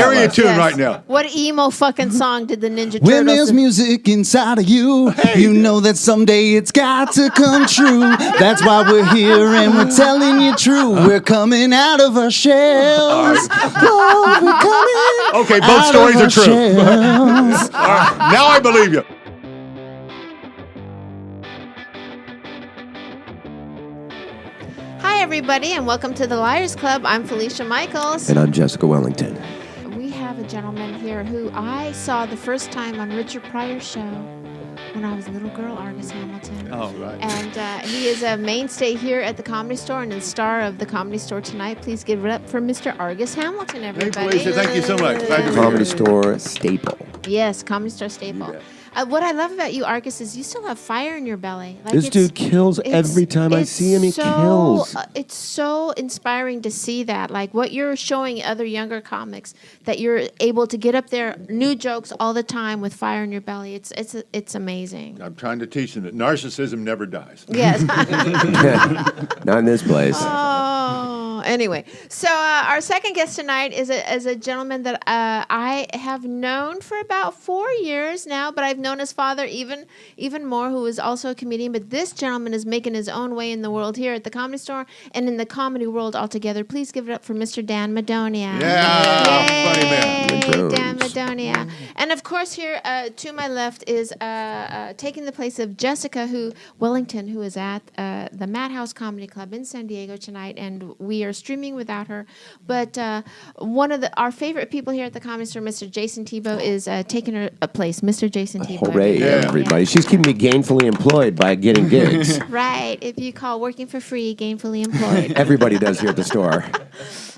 Carry a tune right now. What emo fucking song did the Ninja Turtles? When there's music inside of you, you know that someday it's got to come true. That's why we're here and we're telling you true. We're coming out of our shells. Oh, we're coming Okay, both stories are true. All right, now I believe you. Hi, everybody, and welcome to the Liars Club. I'm Felicia Michaels. And I'm Jessica Wellington. We have a gentleman here who I saw the first time on Richard Pryor's show when I was a little girl, Argus Hamilton. Oh, right. And he is a mainstay here at the Comedy Store and the star of the Comedy Store tonight. Please give it up for Mr. Argus Hamilton, everybody. Hey, Felicia, thank you so much. Glad to be Comedy here. Store staple. Yes, Comedy Store staple. What I love about you, Argus, is you still have fire in your belly. Like This dude kills every time I see him. He kills. It's so inspiring to see that. Like what you're showing other younger comics, that you're able to get up there, new jokes all the time with fire in your belly. It's amazing. I'm trying to teach them that narcissism never dies. Yes. Not in this place. Oh, anyway. So our second guest tonight is a gentleman that I have known for about 4 years now, but I've known his father even more, who is also a comedian. But this gentleman is making his own way in the world here at the Comedy Store and in the comedy world altogether. Please give it up for Mr. Dan Madonia. Yeah, funny man. Dan Madonia. And of course, here to my left is taking the place of Jessica Wellington, who is at the Madhouse Comedy Club in San Diego tonight, and we are streaming without her. But one of our favorite people here at the Comedy Store, Mr. Jason Tebow, is taking her place. Mr. Jason Tebow. Hooray, everybody. She's keeping me gainfully employed by getting gigs. Right. If you call working for free gainfully employed. Everybody does here at the store.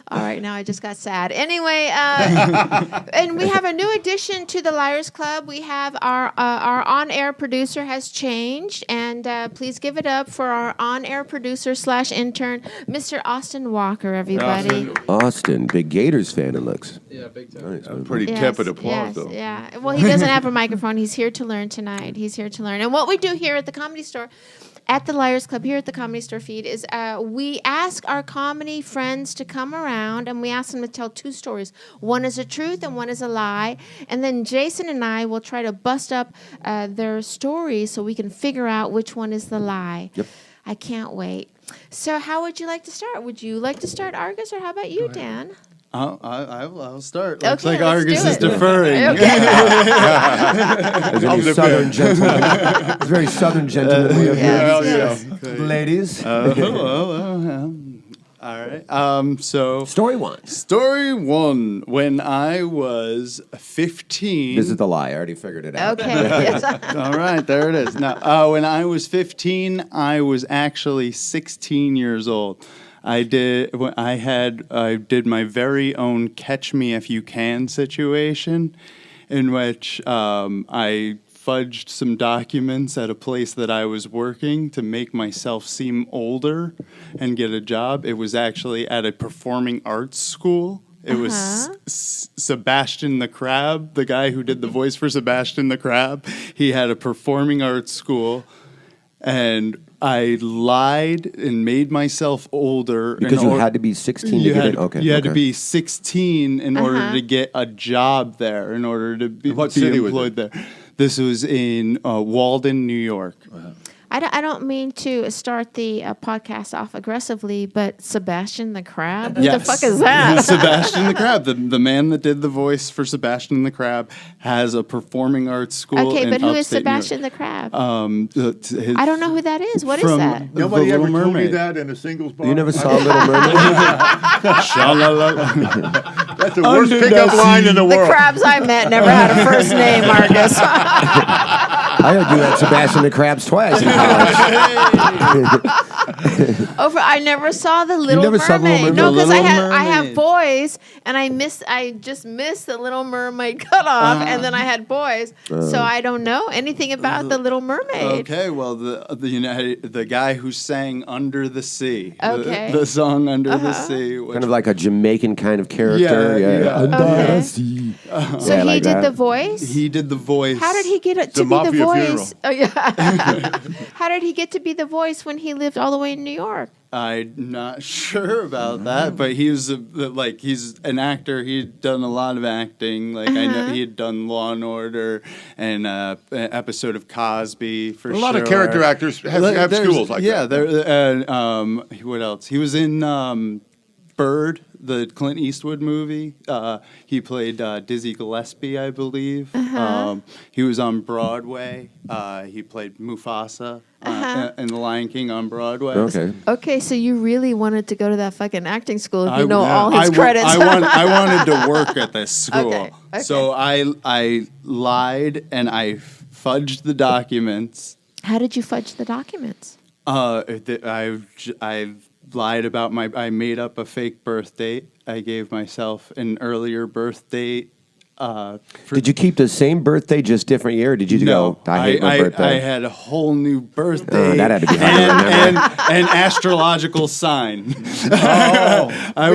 All right, now I just got sad. Anyway, and we have a new addition to the Liars Club. We have our on-air producer has changed, and please give it up for our on-air producer / intern, Mr. Austin Walker, everybody. Austin, big Gators fan, it looks. Yeah, big time. Nice, pretty tepid applause, though. Yeah. Well, he doesn't have a microphone. He's here to learn tonight. He's here to learn. And what we do here at the Comedy Store, at the Liars Club, here at the Comedy Store feed, is we ask our comedy friends to come around, and we ask them to tell two stories. One is a truth and one is a lie. And then Jason and I will try to bust up their stories so we can figure out which one is the lie. Yep. I can't wait. So how would you like to start? Would you like to start, Argus, or how about you, Dan? I'll start. Okay, Looks like let's Argus do is it. deferring. Okay. There's a very southern gentleman. It's very southern gentleman we have here. Yes. Ladies. All right. So Story one. story one. When I was 15. This is the lie. I already figured it out. Okay. Yes. All right, there it is. Now, when I was 15, I was actually 16 years old. I did my very own Catch Me If You Can situation, in which I fudged some documents at a place that I was working to make myself seem older and get a job. It was actually at a performing arts school. It was Sebastian the Crab, the guy who did the voice for Sebastian the Crab. He had a performing arts school, and I lied and made myself older. Because you had to be 16 to get in? Okay. You had to be 16 in order to get a job there, in order to be employed there. This was in Walden, New York. I don't mean to start the podcast off aggressively, but Sebastian the Crab? Who the fuck is that? Sebastian the Crab, the man that did the voice for Sebastian the Crab, has a performing arts school. Okay, but who is upstate Sebastian the Crab? His, I don't know who that is. What is that? Nobody The ever Little told me Mermaid. that in a singles bar. You never saw Little Mermaid? That's the worst pickup line in the The world. crabs I met never had a first name, Marcus. I heard you had Sebastian the Crabs twice in college. I never saw the Little never Mermaid. saw the Little Mermaid? No, because The Little I have Mermaid. boys, and I just missed the Little Mermaid cutoff, and then I had boys, so I don't know anything about the Little Mermaid. Okay, well, the guy who sang Under the Sea. Okay. The song Under the Sea. Which Kind of like a Jamaican kind of character. Yeah. Under Okay. the sea. So Yeah, he like did that. the voice? He did the voice. How did he get to The be the mafia voice? Oh, yeah. How did he get to be the voice when he lived all the way in New York? I'm not sure about that, but he was he's an actor. He'd done a lot of acting. Like I know he had done Law and Order and an episode of Cosby for A lot of character actors have There's- schools like yeah, that. What else? He was in Bird, the Clint Eastwood movie. He played Dizzy Gillespie, I believe. He was on Broadway. He played Mufasa in The Lion King on Broadway. Okay. Okay, so you really wanted to go to that fucking acting school if you I- know all his I credits. I wanted to work at this school. Okay. So I lied and I fudged the documents. How did you fudge the documents? I lied about I made up a fake birth date. I gave myself an earlier birth date. Did you keep the same birthday, just different year? Or did you No, go, I hate my birthday? I had a whole new birthday. that had to be hard to remember. and astrological sign. Oh. I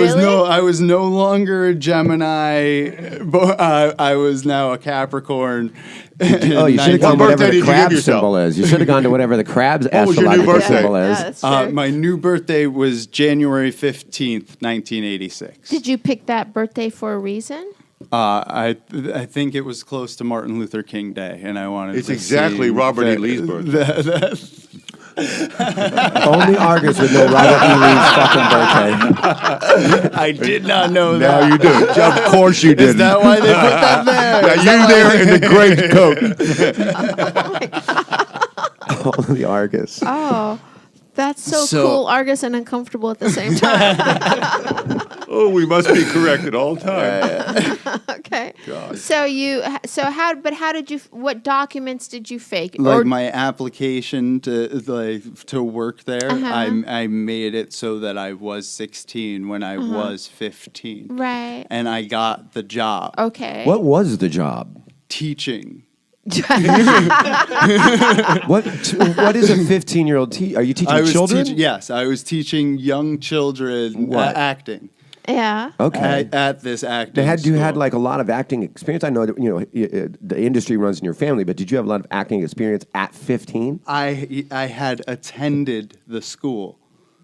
was no longer a Gemini. But, I was now a Capricorn. Oh, you should have gone What whatever birthday the did you give crab yourself? symbol is. You should have gone to whatever the crab's What was your new astrological birthday? symbol is. Yeah, that's true. My new birthday was January 15th, 1986. Did you pick that birthday for a reason? I think it was close to Martin Luther King Day, and I wanted It's to exactly see Robert E. that- Lee's birthday. Only Argus would know Robert E. Lee's fucking birthday. I did not know that. Now you do. Of course you did. Is that why they put that there? Now you there in the great coat. Only Argus. Oh, that's so So- cool, Argus, and uncomfortable at the same time. Oh, we must be correct at all times. Okay. God. How did you? What documents did you fake? Like my application to work there, Uh-huh. I made it so that I was 16 when I was 15, Right. and I got the job Okay. What was the job? teaching. What is a 15-year-old Are you teaching children? Yes, I was teaching young children What? acting Yeah. Okay. at this acting. You had school. like a lot of acting experience. I know that the industry runs in your family, but did you have a lot of acting experience at 15? I had attended the school.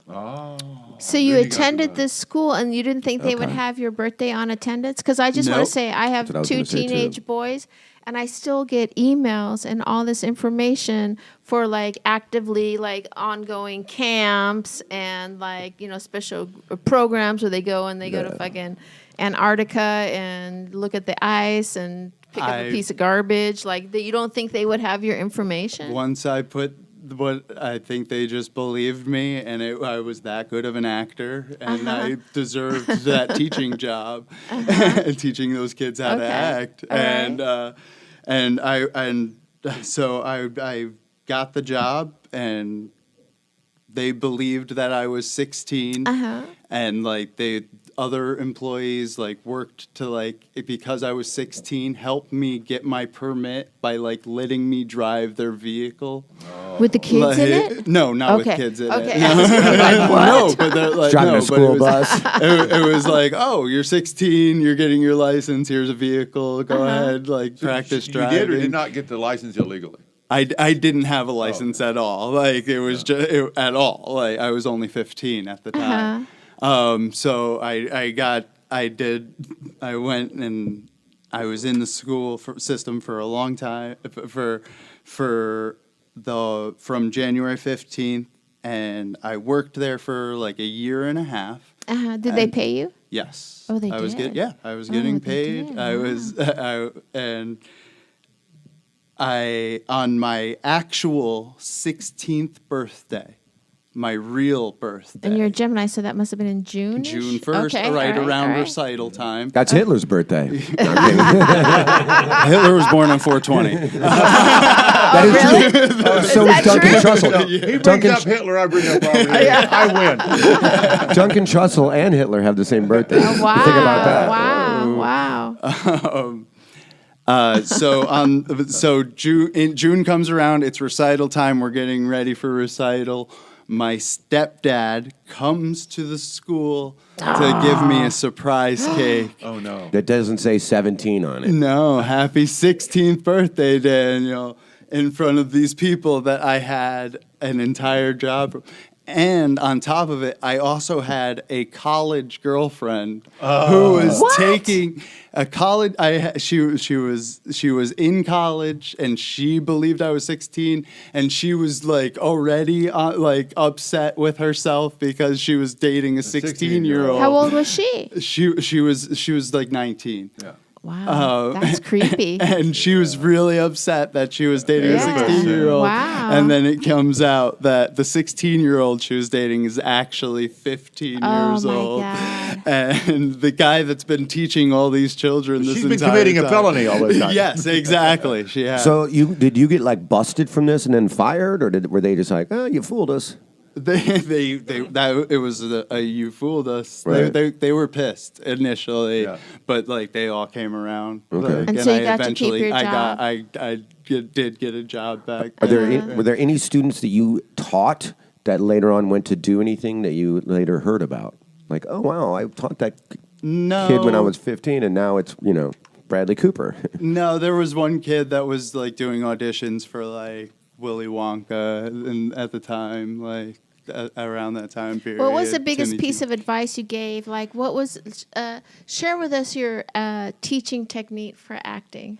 So you Then you got attended the- this school and you didn't think they would have your birthday on attendance? Because I just want Nope. to say I have That's what I was two gonna say, too. teenage boys and I still get emails and all this information for like actively like ongoing camps and like, special programs where they go to fucking Antarctica and look at the ice and pick up a piece of garbage. Like you don't think they would have your information? Once I put what I think they just believed me, and I was that good of an actor, and I deserved that teaching job, teaching those kids how to Okay. act, All right. so I got the job, and they believed that I was 16, and like other employees like worked to because I was 16, helped me get my permit by letting me drive their vehicle. With the kids in it? No, not Okay. with kids in Okay. it. No, but they're like Driving no, a but school it was, bus. It was like, oh, you're 16, you're getting your license. Here's a vehicle. Go ahead, practice You driving. did or did not get the license illegally? I didn't have a license at all. Like it was just at all. Like I was only 15 at the time. So I went and I was in the school system for a long time from January 15th, and I worked there for like a year and a half. Did they pay you? Yes. Oh, they I was did? I was getting they paid. did. I was on my actual 16th birthday, my real birthday. And you're a Gemini, so that must have been in June. June 1st, right around recital time. That's Hitler's birthday. No, I'm kidding. Hitler was born on 420. That is true. So that is Duncan true? Trussell. He brings Duncan, up Hitler, I bring up Robert. I win. Duncan Trussell and Hitler have the same birthday. Oh, wow. Think about that. Wow. So June comes around. It's recital time. We're getting ready for recital. my stepdad comes to the school to give me a surprise cake. Oh, no. That doesn't say 17 on it. No, happy 16th birthday, Daniel, in front of these people that I had an entire job. And on top of it, I also had a college girlfriend who was taking a college. She was in college, and she believed I was 16, and she was like already like upset with herself because she was dating a 16-year-old. How old was she? She was like 19. Yeah. Wow, that's creepy. And she was really upset that she was dating a 16-year-old. Wow. And then it comes out that the 16-year-old she was dating is actually 15 years old. God. And the guy that's been teaching all these children this She's been entire committing time. a felony all the time. Yes, exactly. She has. So did you get like busted from this and then fired, or were they just like, oh, you fooled us? It was you fooled us. Right. They were pissed initially, Yeah. but like they all came around. Okay. Like, And so you I got to keep eventually your job. I did get a job back. Were there any students that you taught that later on went to do anything that you later heard about? Like, oh wow, I taught that No kid when I was 15, and now it's Bradley Cooper. No, there was one kid that was like doing auditions for like Willy Wonka, and at the time, like around that time period. What was the biggest piece of advice you gave? Like, what was? Share with us your teaching technique for acting.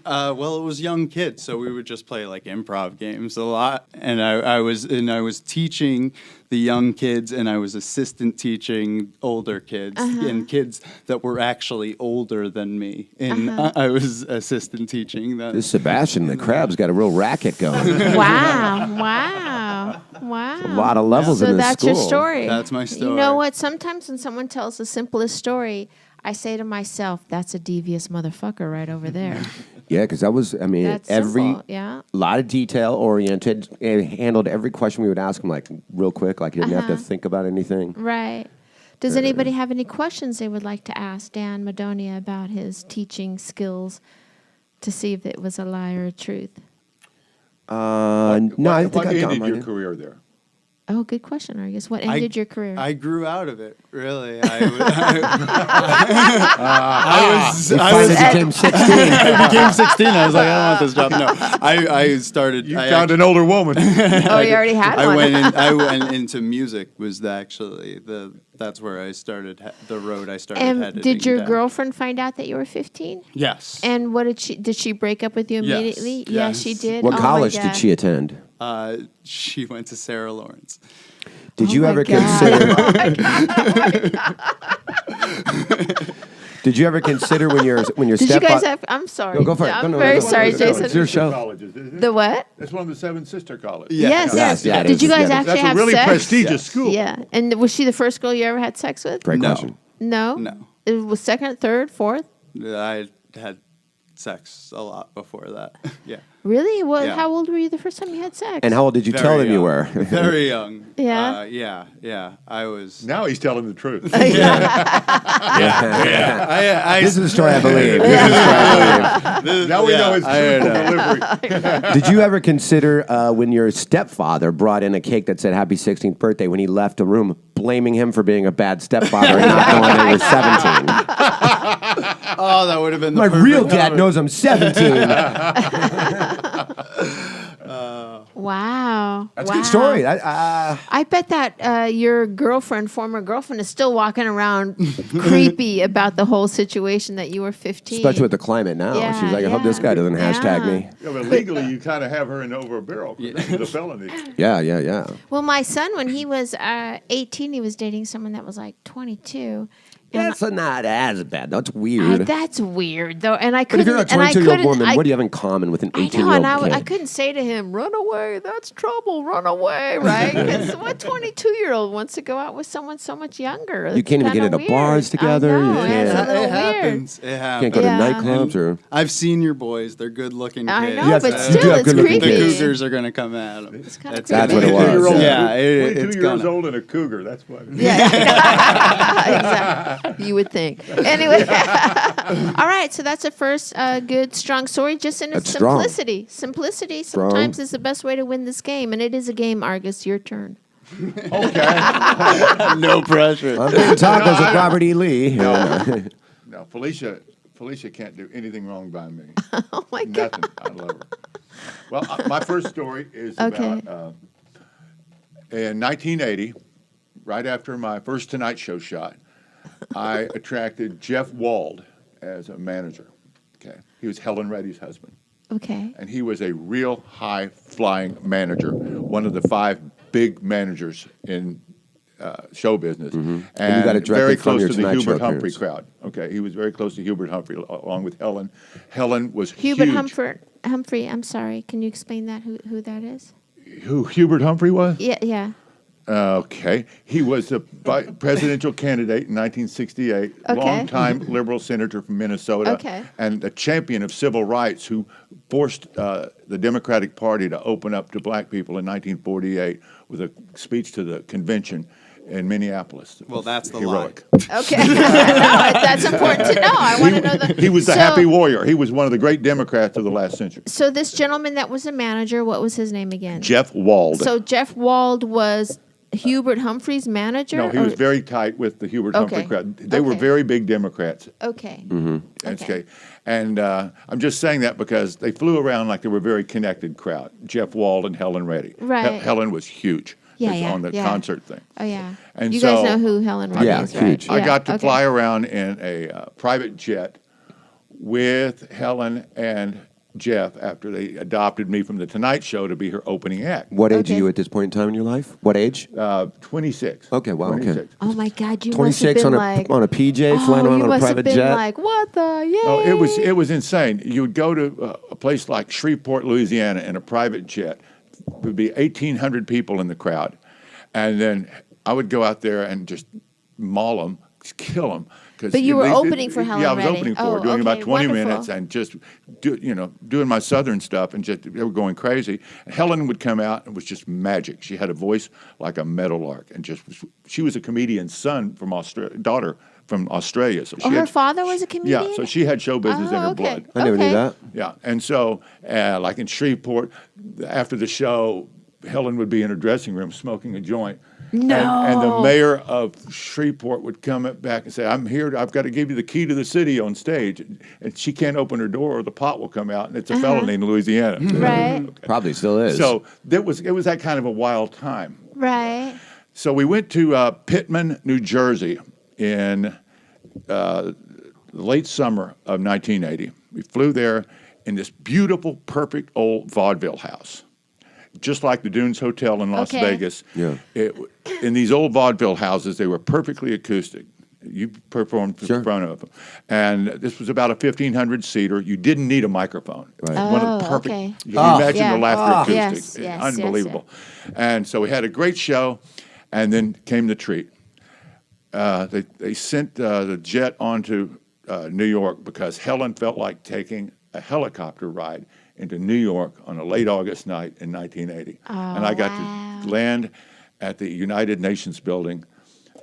Well, it was young kids, so we would just play like improv games a lot, and I was teaching the young kids, and I was assistant teaching older kids and kids that were actually older than me, and I was assistant teaching them. This Sebastian the Crab's got a real racket going. Wow. A lot of levels So in this that's school. your story. That's my story. You know what? Sometimes when someone tells the simplest story, I say to myself, that's a devious motherfucker right over there. Yeah, because that was, That's every simple, yeah. lot of detail oriented, and handled every question we would ask him like real quick, like he didn't have to think about anything. Right. Does anybody have any questions they would like to ask Dan Madonia about his teaching skills to see if it was a lie or a truth? No, I think What I got ended mine. your career there? Oh, good question, Argus. What ended your career? I grew out of it, really. I Became 16. I became 16. I was like, I don't want this job. No, I started. You I found an older woman. Oh, you already had one. I went into music. Was actually that's where I started the road I started And heading did your down. girlfriend find out that you were 15? Yes. And what did she break up with you Yes, immediately? yes. Yes, she did. What Oh my college God. did she attend? She went to Sarah Lawrence. Did Oh you my ever God. consider? Did you ever consider when your Did you stepfather? guys have? I'm sorry. Go for it. I'm No, very go for sorry, it. It's Jason. your show. Colleges, isn't it? The what? That's one of the 7 sister colleges. Yes, Yes, yeah, it Did is. you guys Yeah. actually That's a have really sex? prestigious school. Yeah. And was she the first girl you ever had sex with? Great No. question. No. No. It was second, third, fourth. I had sex a lot before that. Yeah. Really? Well, Yeah. how old were you the first time you had sex? And how old did you tell them you young. were? Very young. Yeah? Yeah. I was. Now he's telling the truth. I, This is the story I believe. This is the story I believe. Now we know his I truthful delivery. Did you ever consider when your stepfather brought in a cake that said "Happy 16th birthday" when he left the room, blaming him for being a bad stepfather and not knowing that he was 17? Oh, that would have been the My perfect real dad moment. knows I'm 17. Wow. That's a good story. I bet that your former girlfriend, is still walking around creepy about the whole situation that you were 15. Especially with the climate now. Yeah, She's like, I hope this guy doesn't hashtag me. Yeah, but legally, you kind of have her in over a barrel. 'Cause this is a felony. Yeah. Well, my son, when he was 18, he was dating someone that was like 22. And That's not as bad. That's weird. that's weird, though. And I But if couldn't. you're a and I 22-year-old couldn't. woman, I, what do you have in common with an I know, 18-year-old and kid? I couldn't say to him, "Run away, that's trouble. Run away," right? Because what 22-year-old wants to go out with someone so much younger? You can't even get into bars together. I know, You it's can't- a little It weird. happens. It happens. Can't go to Yeah. nightclubs or... I've seen your boys. They're good-looking I kids. know, Yes, but you still, do have it's good-looking creepy. The kids. Cougars are going to come at them. It's kind of That's what it was. 22-year-old. Yeah, 22 it's years gonna. old and a cougar. That's what. Yeah, exactly. You would think. Anyway. All right. So that's a first good, strong story. Just in its That's strong. simplicity. Simplicity sometimes is the best way to win this game. And it is a game, Argus. Your turn. Okay. No pressure. I'm doing tacos with Robert E. Lee. No, Felicia can't do anything wrong by me. Oh, my God. Nothing. I love her. Well, my first story is Okay. about in 1980, right after my first Tonight Show shot, I attracted Jeff Wald as a manager. Okay, he was Helen Reddy's husband, Okay. and he was a real high-flying manager, one of the 5 big managers in show business, And you got it directly very from close your to the Tonight Show Hubert Humphrey appearance. crowd. Okay, he was very close to Hubert Humphrey, along with Helen. Helen was Hubert huge. Humphrey. I'm sorry. Can you explain that? Who that is? Who Hubert Humphrey was? Yeah. Okay. He was a presidential candidate in 1968, Okay. longtime liberal senator from Minnesota, Okay. and a champion of civil rights who forced the Democratic Party to open up to black people in 1948 with a speech to the convention in Minneapolis. Well, that's the Heroic. Okay. No, that's important to know. I want to know the. He was the So- happy warrior. He was one of the great Democrats of the last century. So this gentleman that was a manager, what was his name again? Jeff Wald. So Jeff Wald was Hubert Humphrey's manager? No, he or- was very tight with the Hubert Humphrey Okay. crowd. They were Okay. very big Democrats. Okay. Okay. And I'm just saying that because they flew around like they were a very connected crowd. Jeff Wald and Helen Reddy. Right. Helen was huge. Yeah, It's yeah, on the yeah. concert thing. Oh, yeah. And you guys so- know who Helen Reddy Yeah, is, right? huge. I got to okay. fly around in a private jet with Helen and Jeff after they adopted me from the Tonight Show to be her opening act. What age Okay. are you at this point in time in your life? What age? 26. Okay, wow, okay. 26. Oh, my God. You must have 26 been on a like... on a PJ flying oh, around you on a must have private been jet. like, what the? Yay. Oh, it was insane. You would go to a place like Shreveport, Louisiana, in a private jet. There would be 1,800 people in the crowd, and then I would go out there and just maul them, just kill them. But you were opening for Helen Yeah, I was Reddy. opening for Oh, her, doing about okay, 20 wonderful. minutes and just doing my Southern stuff, and just they were going crazy. And Helen would come out and was just magic. She had a voice like a meadowlark, and she was a comedian's daughter from Australia. So she Oh, her had- father was a comedian? Yeah, so she had show business in her Oh, okay. blood. I never knew Okay. that. Yeah, and so like in Shreveport, after the show, Helen would be in her dressing room smoking a joint. No. And the mayor of Shreveport would come back and say, "I'm here. I've got to give you the key to the city on stage." And she can't open her door or the pot will come out, and it's a felony in Louisiana. Right. Probably still is. So it was that kind of a wild time. Right. So we went to Pittman, New Jersey in the late summer of 1980. We flew there in this beautiful, perfect old vaudeville house, just like the Dunes Hotel in Las Okay. Vegas. Yeah. In these old vaudeville houses, they were perfectly acoustic. You performed Sure. in front of them. And this was about a 1,500-seater. You didn't need a microphone. Right. One of the Oh, perfect. okay. You imagine Yeah. the laughter Oh. acoustics. Yes, Unbelievable. And so we had a great show, and then came the treat. They sent the jet onto New York because Helen felt like taking a helicopter ride into New York on a late August night in 1980. And I got to land at the United Nations building.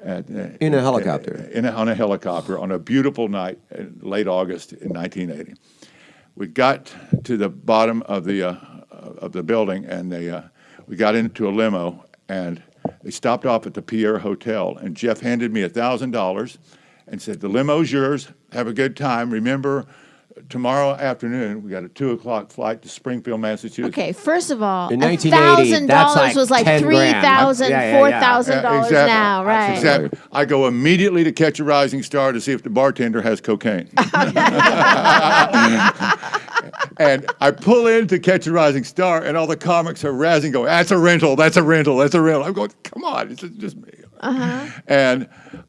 In a helicopter. On a helicopter on a beautiful night in late August in 1980. We got to the bottom of the building, and we got into a limo, and they stopped off at the Pierre Hotel, and Jeff handed me $1,000 and said, "The limo's yours. Have a good time. Remember, tomorrow afternoon, we got a 2:00 flight to Springfield, Massachusetts." Okay, first of all, In 1980, that's $1,000 was like 10 grand. $3,000, Yeah, yeah, yeah. $4,000 exactly. now, right? Exactly. I go immediately to Catch a Rising Star to see if the bartender has cocaine. And I pull in to Catch a Rising Star, and all the comics are razzing, going, "That's a rental, that's a rental, that's a rental." I'm going, "Come on, it's just me." And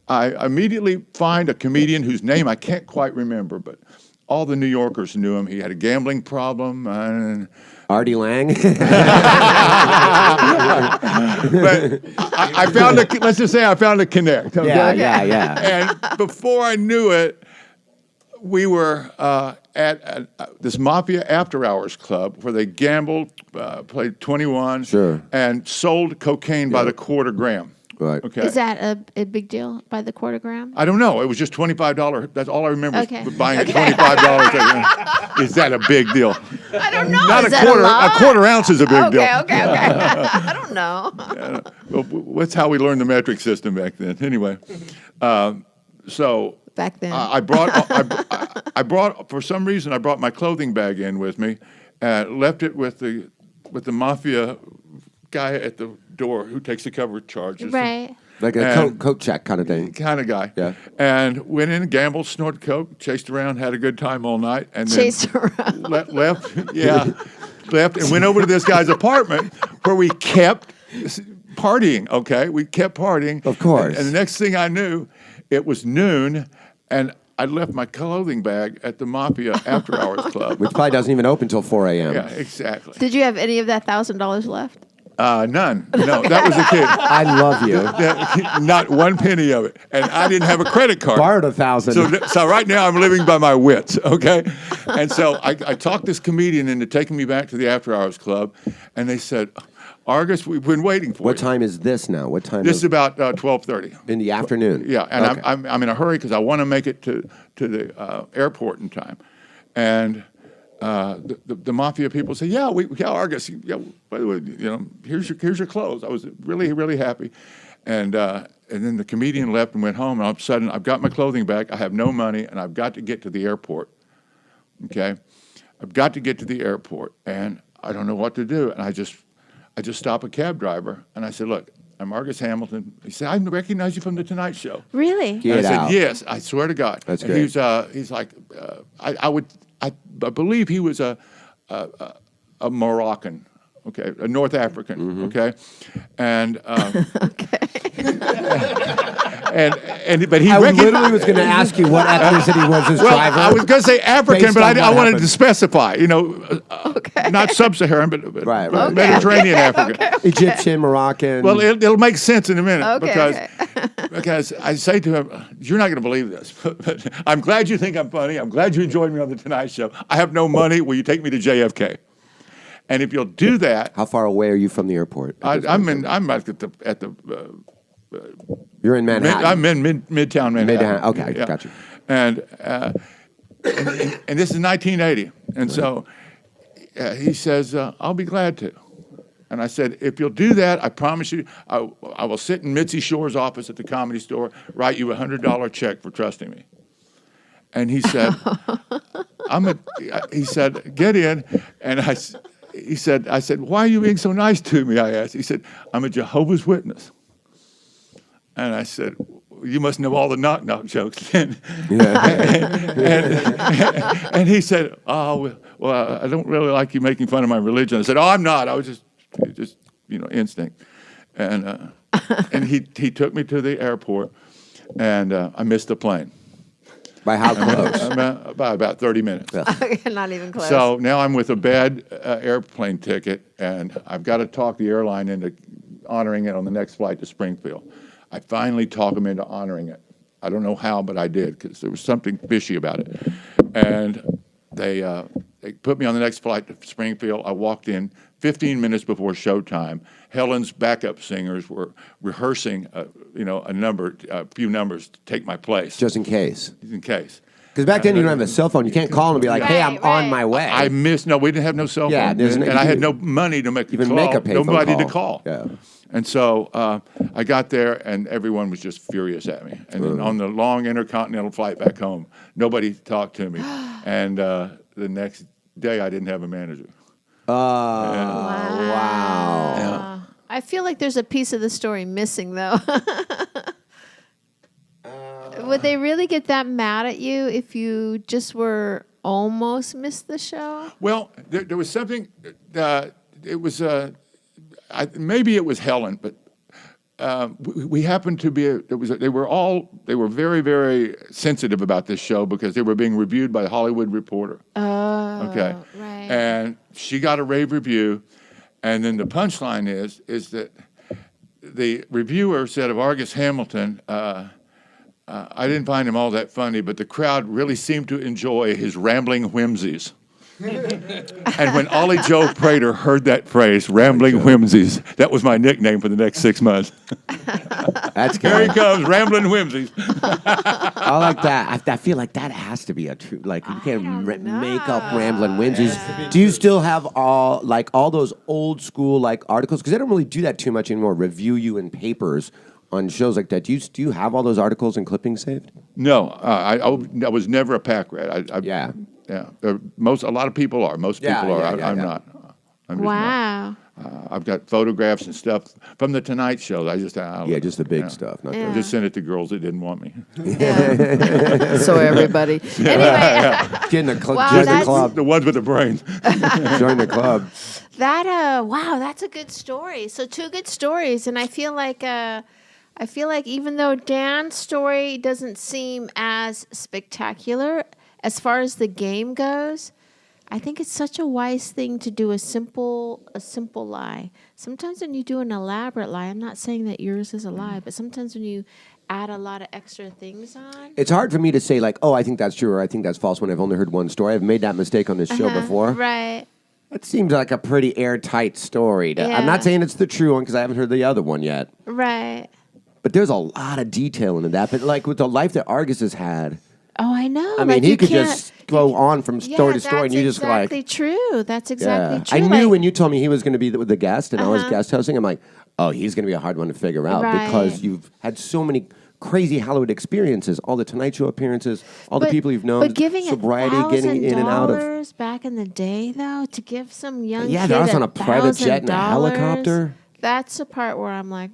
I immediately find a comedian whose name I can't quite remember, but all the New Yorkers knew him. He had a gambling problem. Artie Lang. But I found let's just say I found a connect. Okay? yeah. And before I knew it, we were at this Mafia After Hours club where they gambled, played 21, Sure. and sold cocaine by the quarter gram. Right. Okay. Is that a big deal by the quartergram? I don't know. It was just $25. That's all I remember. Okay. Was buying it $25. Is that a big deal? I don't know. Not Is a that quarter. lot? A quarter ounce is a big deal. Okay. I don't know. Well, that's how we learned the metric system back then. Anyway, so Back then. I brought for some reason I brought my clothing bag in with me, left it with the mafia guy at the door who takes the cover charges. Right. Like a coat check kind of thing. Kind of guy. Yeah. And went in, gambled, snorted coke, chased around, had a good time all night, and then Chased around. left. Yeah, left and went over to this guy's apartment where we kept partying. Okay, we kept partying. Of course. And the next thing I knew, it was noon, and I left my clothing bag at the Mafia After Hours Club. Which probably doesn't even open till 4 a.m. Yeah, exactly. Did you have any of that $1,000 left? None. No, that was the kid. I love you. Not one penny of it, and I didn't have a credit card. Borrowed 1,000. So right now I'm living by my wits, okay? And so I talked this comedian into taking me back to the After Hours Club, and they said, Argus, we've been waiting for you. What time is this now? What time This is about 12:30. in the afternoon? Yeah, and Okay. I'm in a hurry because I want to make it to the airport in time. And the mafia people say, yeah, Argus, yeah, by the way, here's your clothes. I was really, really happy. And then the comedian left and went home, and all of a sudden I've got my clothing back, I have no money, and I've got to get to the airport. Okay? I've got to get to the airport, and I don't know what to do. And I just stopped a cab driver, and I said, look, I'm Argus Hamilton. He said, I recognize you from the Tonight Show. Really? Get And I out. said, yes, I swear to God. That's and great. He's like, I believe he was a Moroccan, okay, a North African, okay, and but he I literally was going to ask you what ethnicity was his well, driver. I was going to say African, Based but on I what wanted happened. to specify, not sub-Saharan, but Right. Mediterranean African. Egyptian, Moroccan. Well, it'll make sense in a minute Okay, because I say to him, you're not going to believe this, but I'm glad you think I'm funny. I'm glad you enjoyed me on the Tonight Show. I have no money. Will you take me to JFK? And if you'll do that, How far away are you from the airport? I'm at the You're in Manhattan. I'm in Midtown Manhattan. Midtown, okay, gotcha. And this is 1980, and so he says, "I'll be glad to." And I said, "If you'll do that, I promise you, I will sit in Mitzi Shore's office at the Comedy Store, write you a $100 check for trusting me." And he said, he said, "Get in," and I said, "Why are you being so nice to me?" I asked. He said, "I'm a Jehovah's Witness." And I said, "You must know all the knock-knock jokes then." And he said, "Oh, well, I don't really like you making fun of my religion." I said, "Oh, I'm not. I was just instinct." And he took me to the airport, and I missed the plane. By how close? By about 30 minutes. Not even close. So now I'm with a bad airplane ticket, and I've got to talk the airline into honoring it on the next flight to Springfield. I finally talk them into honoring it. I don't know how, but I did because there was something fishy about it. And they put me on the next flight to Springfield. I walked in 15 minutes before showtime. Helen's backup singers were rehearsing, a few numbers to take my place. Just in case. In case. Because back then you don't have a cell phone. You can't call and be like, hey, I'm Right. on my way. We didn't have no cell phone. Yeah, and I had no money to make a even call. make a payphone Nobody call. to call. Yeah. And so I got there, and everyone was just furious at me. And then on the long intercontinental flight back home, nobody talked to me. And the next day, I didn't have a manager. Wow. I feel like there's a piece of the story missing, though. Would they really get that mad at you if you just were almost missed the show? Well, there was something. It was maybe it was Helen, but we happened to be. They were very, very sensitive about this show because they were being reviewed by the Hollywood Reporter. Oh, Okay. right. And she got a rave review, and then the punchline is that the reviewer said of Argus Hamilton, I didn't find him all that funny, but the crowd really seemed to enjoy his rambling whimsies. And when Ollie Joe Prater heard that phrase, rambling whimsies, that was my nickname for the next 6 months. That's Here he good. comes, rambling whimsies. I like that. I feel like that has to be a true. Like you can't make up rambling whimsies. Do you still have all those old school like articles? Because they don't really do that too much anymore. Review you in papers on shows like that. Do you have all those articles and clippings saved? No, I was never a pack rat. Yeah. Yeah. A lot of people are. Most people Yeah, are. yeah, I'm yeah. not. I'm just Wow. not. I've got photographs and stuff from the Tonight Show. I just Just the big stuff. Not Yeah. the, just sent it to girls that didn't want me. So everybody. Anyway, Join the Wow, join the that's- club. The ones with the brains. Join the club. wow, that's a good story. So 2 good stories, and I feel like even though Dan's story doesn't seem as spectacular as far as the game goes, I think it's such a wise thing to do a simple lie. Sometimes when you do an elaborate lie, I'm not saying that yours is a lie, but sometimes when you add a lot of extra things on. It's hard for me to say like, oh, I think that's true or I think that's false when I've only heard one story. I've made that mistake on this show before. Right. It seems like a pretty airtight story. I'm Yeah. not saying it's the true one because I haven't heard the other one yet. Right. But there's a lot of detail into that. But like with the life that Argus has had, Oh, I know. I mean, like he you could can't- just go on from story to story, and you just exactly like, true. That's exactly yeah. true. I knew Like- when you told me he was going to be the guest, and I was Uh-huh. guest hosting. I'm like, oh, he's going to be a hard one to figure out Right. because you've had so many crazy Hollywood experiences, all the Tonight Show appearances, all the people you've known, But giving sobriety, getting in and out of. $1,000 back in the day, though, to give some young Yeah, kid that was on a private jet and a $1,000, helicopter. That's the part where I'm like,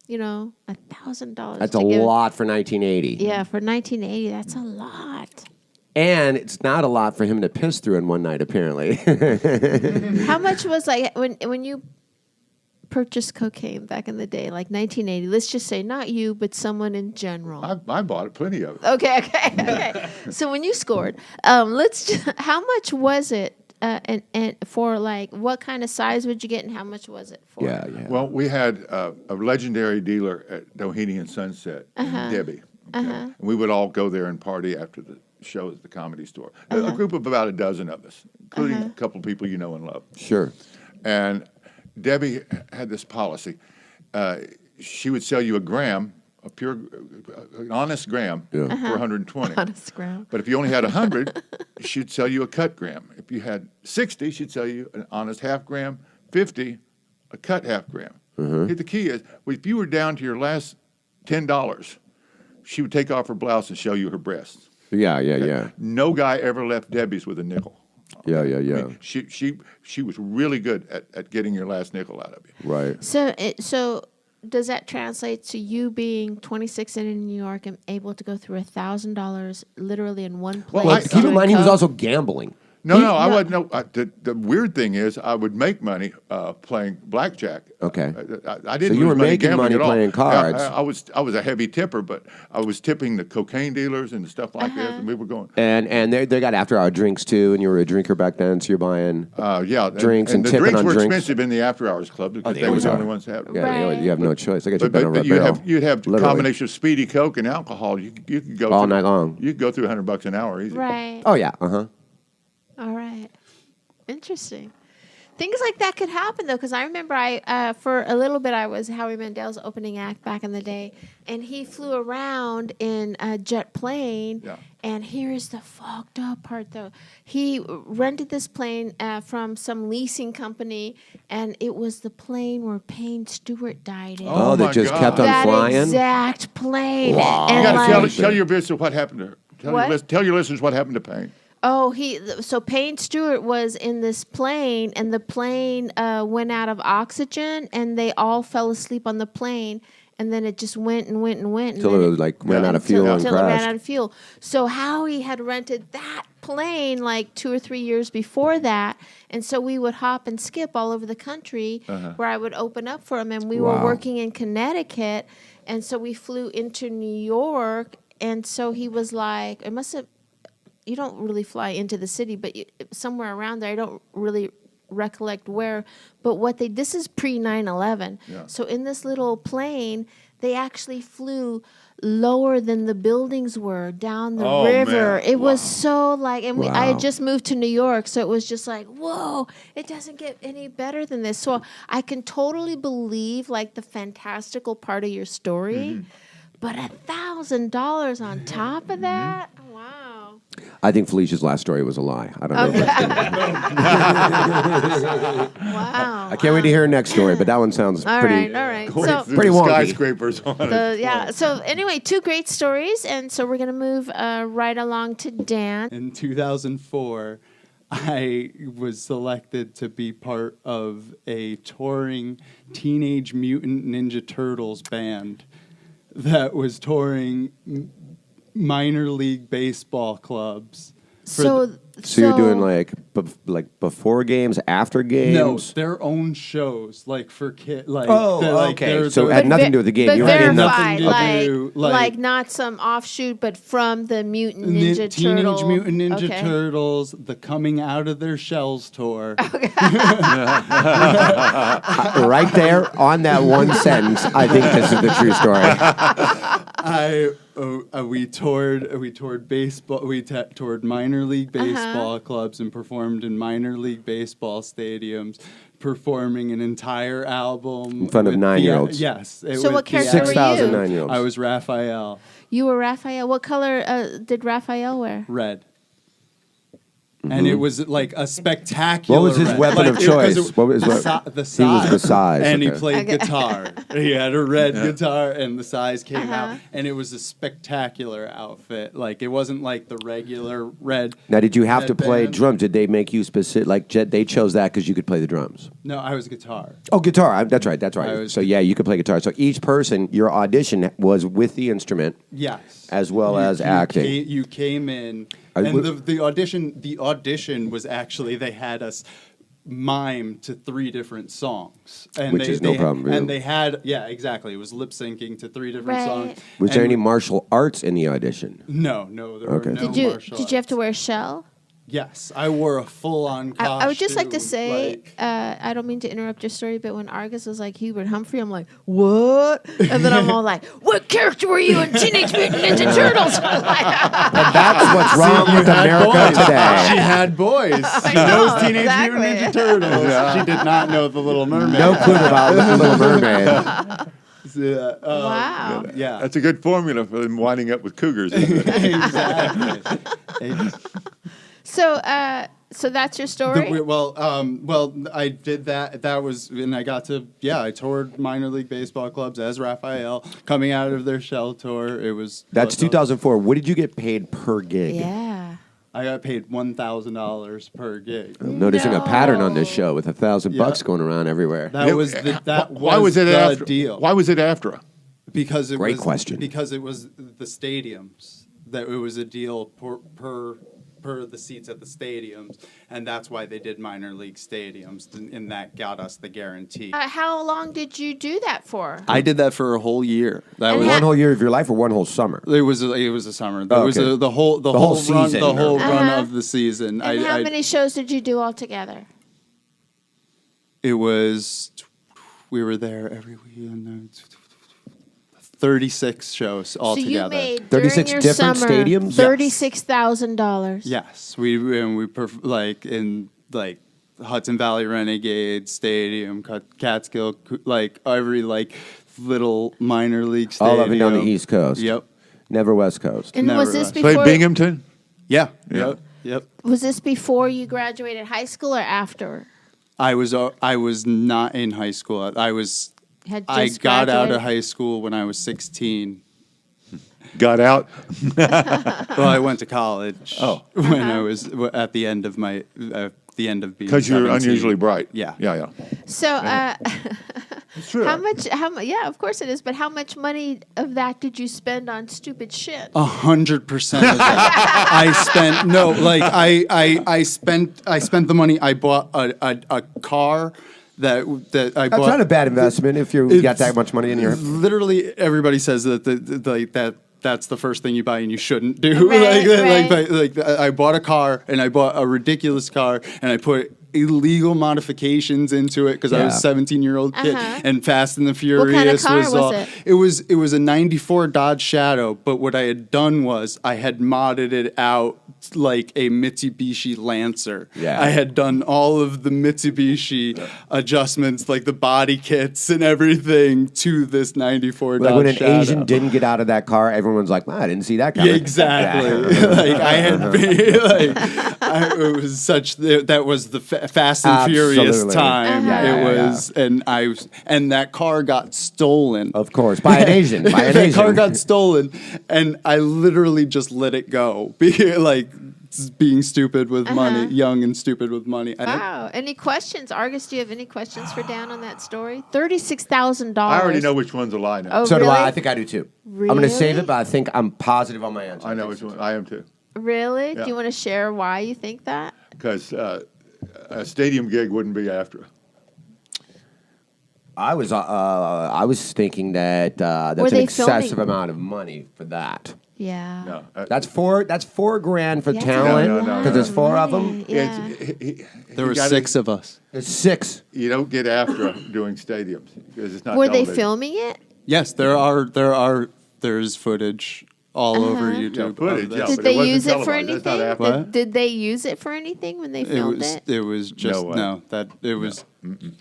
$1,000. That's to a give- lot for 1980. Yeah, for 1980, that's a lot. And it's not a lot for him to piss through in one night, apparently. How much was like when you purchased cocaine back in the day, like 1980? Let's just say not you, but someone in general. I bought it, plenty of it. Okay. So when you scored, how much was it? And for like, what kind of size would you get, and how much was it for? yeah. Well, we had a legendary dealer at Doheny and Sunset, Debbie. And we would all go there and party after the show at the Comedy Store. A group of about a dozen of us, including a couple of people you know and love. Sure. And Debbie had this policy. She would sell you a gram, an honest gram, for 120. Honest gram. But if you only had 100, she'd sell you a cut gram. If you had 60, she'd sell you an honest half gram. 50, a cut half gram. The key is, if you were down to your last $10, she would take off her blouse and show you her breasts. Yeah. No guy ever left Debbie's with a nickel. Yeah. I mean, she was really good at getting your last nickel out of you. Right. So does that translate to you being 26 and in New York and able to go through $1,000 literally in one place? Well, keep in mind, he was also gambling. No, I wasn't. No, the weird thing is, I would make money playing blackjack. Okay. I didn't. So you lose were making gambling money at all. playing cards. I was a heavy tipper, but I was tipping the cocaine dealers and stuff like this, and we were going. And they got after-hour drinks, too, and you were a drinker back then, so you're buying... drinks and the tipping drinks on were drinks. expensive in the after-hours club because they they were always the are. only ones that had them. Yeah, Right. you have no choice. I got you But better you'd have a Literally. combination of speedy coke and alcohol. You could go All through, night long. You could go through $100 an hour easy. Right. Oh, yeah. All right. Interesting. Things like that could happen, though, because I remember for a little bit, I was Howie Mandel's opening act back in the day, and he flew around in a jet plane. Yeah. And here's the fucked up part, though. He rented this plane from some leasing company, and it was the plane where Payne Stewart died in. Oh, my that just God. kept on that flying? exact plane. Wow. And You got like, to tell your listeners what happened to her. What? Tell your listeners what happened to Payne. Oh, so Payne Stewart was in this plane, and the plane went out of oxygen, and they all fell asleep on the plane, and then it just went and went and went. Until and it then was like ran out of fuel and until it ran crashed. out of fuel. So Howie had rented that plane like 2 or 3 years before that, and so we would hop and skip all over the country where I would open up for him, and we were Wow. working in Connecticut, and so we flew into New York, and so he was like, it must have. You don't really fly into the city, but somewhere around there, I don't really recollect where. But this is pre 9/11. Yeah. So in this little plane, they actually flew lower than the buildings were down the Oh, river. man. It was so like, and I Wow. had just moved to New York, so it was just like, whoa, it doesn't get any better than this. So I can totally believe like the fantastical part of your story, but $1,000 on top of that, wow. I think Felicia's last story was a lie. I don't know. Okay. If that's Wow. I can't wait to hear her next story, but that one sounds All pretty. right. Going So through Pretty the wonky. skyscrapers on it. yeah. So anyway, 2 great stories, and so we're gonna move right along to Dan. In 2004, I was selected to be part of a touring Teenage Mutant Ninja Turtles band that was touring minor league baseball clubs. for So So you're doing like before games, after No, games? their own shows, like for kids. Like, Oh, they're, like, okay. they're- So it they're- had nothing to do with the game. But You had verified, nothing to do, like not some offshoot, but from the Mutant Ninja Teenage Turtle. Mutant Ninja Okay. Turtles, the Coming Out of Their Shells tour. Right there on that one sentence, I think this is the true story. We toured baseball. We toured minor league baseball clubs and performed in minor league baseball stadiums, performing an entire album In front of with 9-year-olds. Yes. it So was what the- character were 6,000 you? 9-year-olds. I was Rafael. You were Rafael. What color did Rafael wear? Red. And it was like a spectacular. What was his red. weapon of 'cause choice? it- What was the what- the He was the size, and he okay. played Okay. guitar. He had a red guitar, and the size came out, and it was a spectacular outfit. Like it wasn't like the regular red. Now, did you have to play headband. drums? Did they make you specific? Like, they chose that because you could play the drums? No, I was guitar. Oh, guitar. That's right. That's I right. was- So, yeah, you could play guitar. So, each person, your audition was with the instrument. Yes. As well as acting. You came in, I and would- the audition was actually they had us mime to 3 different songs, and Which is no problem for you. And they had exactly. It was lip syncing to 3 different Right. songs. Was there And- any martial arts in the audition? No, there Okay. were no Did you martial did you have arts. to wear a shell? Yes, I wore a full-on costume. I would just like to say, like- I don't mean to interrupt your story, but when Argus was like Hubert Humphrey, I'm like, what? And then I'm all like, what character were you in Teenage Mutant Ninja Turtles? And that's what's wrong with America She today. had boys. She know, knows Teenage exactly. Mutant Ninja Turtles. She did not know The Little Mermaid. No clue about Little Mermaid. Wow. Yeah. That's a good formula for them winding up with cougars. Isn't it? Exactly. So that's your story? Well, I did that. That was, and I got to, I toured minor league baseball clubs as Rafael, coming out of their shell tour. It was That's 2004. What did you get paid per gig? Yeah. I got paid $1,000 per gig. I'm noticing a pattern on this No. show with $1,000 bucks going around everywhere. That was the Why was it the after? deal. Why was it after? Because it Great was question. Because it was the stadiums that it was a deal per the seats at the stadiums, and that's why they did minor league stadiums, and that got us the guarantee. How long did you do that for? I did that for a whole year. That And was One whole year of your life or one whole summer? it was a summer. That Oh, was okay. the whole whole run, season, the whole or- run Uh-huh. of the season. And how many shows did you do altogether? It was we were there every weekend. 36 shows altogether. So you made 36 during your different summer, stadiums? $36,000. Yes, like in like Hudson Valley Renegade Stadium, Catskill, like every like little minor league stadium. All up and down the East Coast. Yep. Never West Coast. And Never was this was. Played before? Binghamton. Yeah. Yeah. Yep. Was this before you graduated high school or after? I was not in high school. I Just got out of graduated? high school when I was 16. Got out. Well, I went to college. Oh. When I was at the end of my the end of being Because you're 17. unusually bright. Yeah. Yeah. So, It's true. how much? Yeah, of course it is. But how much money of that did you spend on stupid shit? 100% of that. I spent I spent the money. I bought a car that I That's bought. not a bad investment if you got that much money in your... Literally, everybody says that that's the first thing you buy and you shouldn't do. Right, right. I bought a car and I bought a ridiculous car and I put illegal modifications into it because I was a 17-year-old kid, and Fast and the Furious kind of car was all. it? It was a '94 Dodge Shadow, but what I had done was I had modded it out like a Mitsubishi Lancer. Yeah. I had done all of the Mitsubishi adjustments, like the body kits and everything, to this '94 Like Dodge when an Shadow. Asian didn't get out of that car, everyone's like, "Wow, I didn't see that Yeah, coming." exactly. Like I had been, it was such that was the Fast and Furious Absolutely. time. Yeah, It was, and that car got stolen. Of course, by an Asian. By an That Asian. car got stolen, and I literally just let it go. Like being stupid with money, young and stupid with money. Wow. Any questions? Argus, do you have any questions for Dan on that story? $36,000. I already know which one's a lie now. Oh, So really? do I. I think I do too. I'm going to save Really? it, but I think I'm positive on my answer. I know which one. I am too. Really? Yeah. Do you want to share why you think that? Because a stadium gig wouldn't be after. I was thinking that Were that's an they excessive filming? amount of money for that. Yeah. No. That's $4,000 for Yeah, talent No, no, no, because there's 4 of them. Money, Yeah. There were gotta- 6 of us. There's 6. You don't get after doing stadiums because it's not Were they television. filming it? Yes, there's footage all over YouTube. Yeah, of footage, this. yeah. Did but it they wasn't use it for televised. That's not anything? happening. What? Did they use it for anything when they filmed it? It was just way.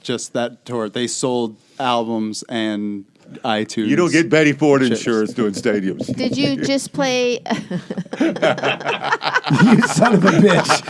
just that tour. They sold albums and iTunes. You don't get Betty Ford Chips. insurance doing stadiums. Did you just play? You son of a bitch.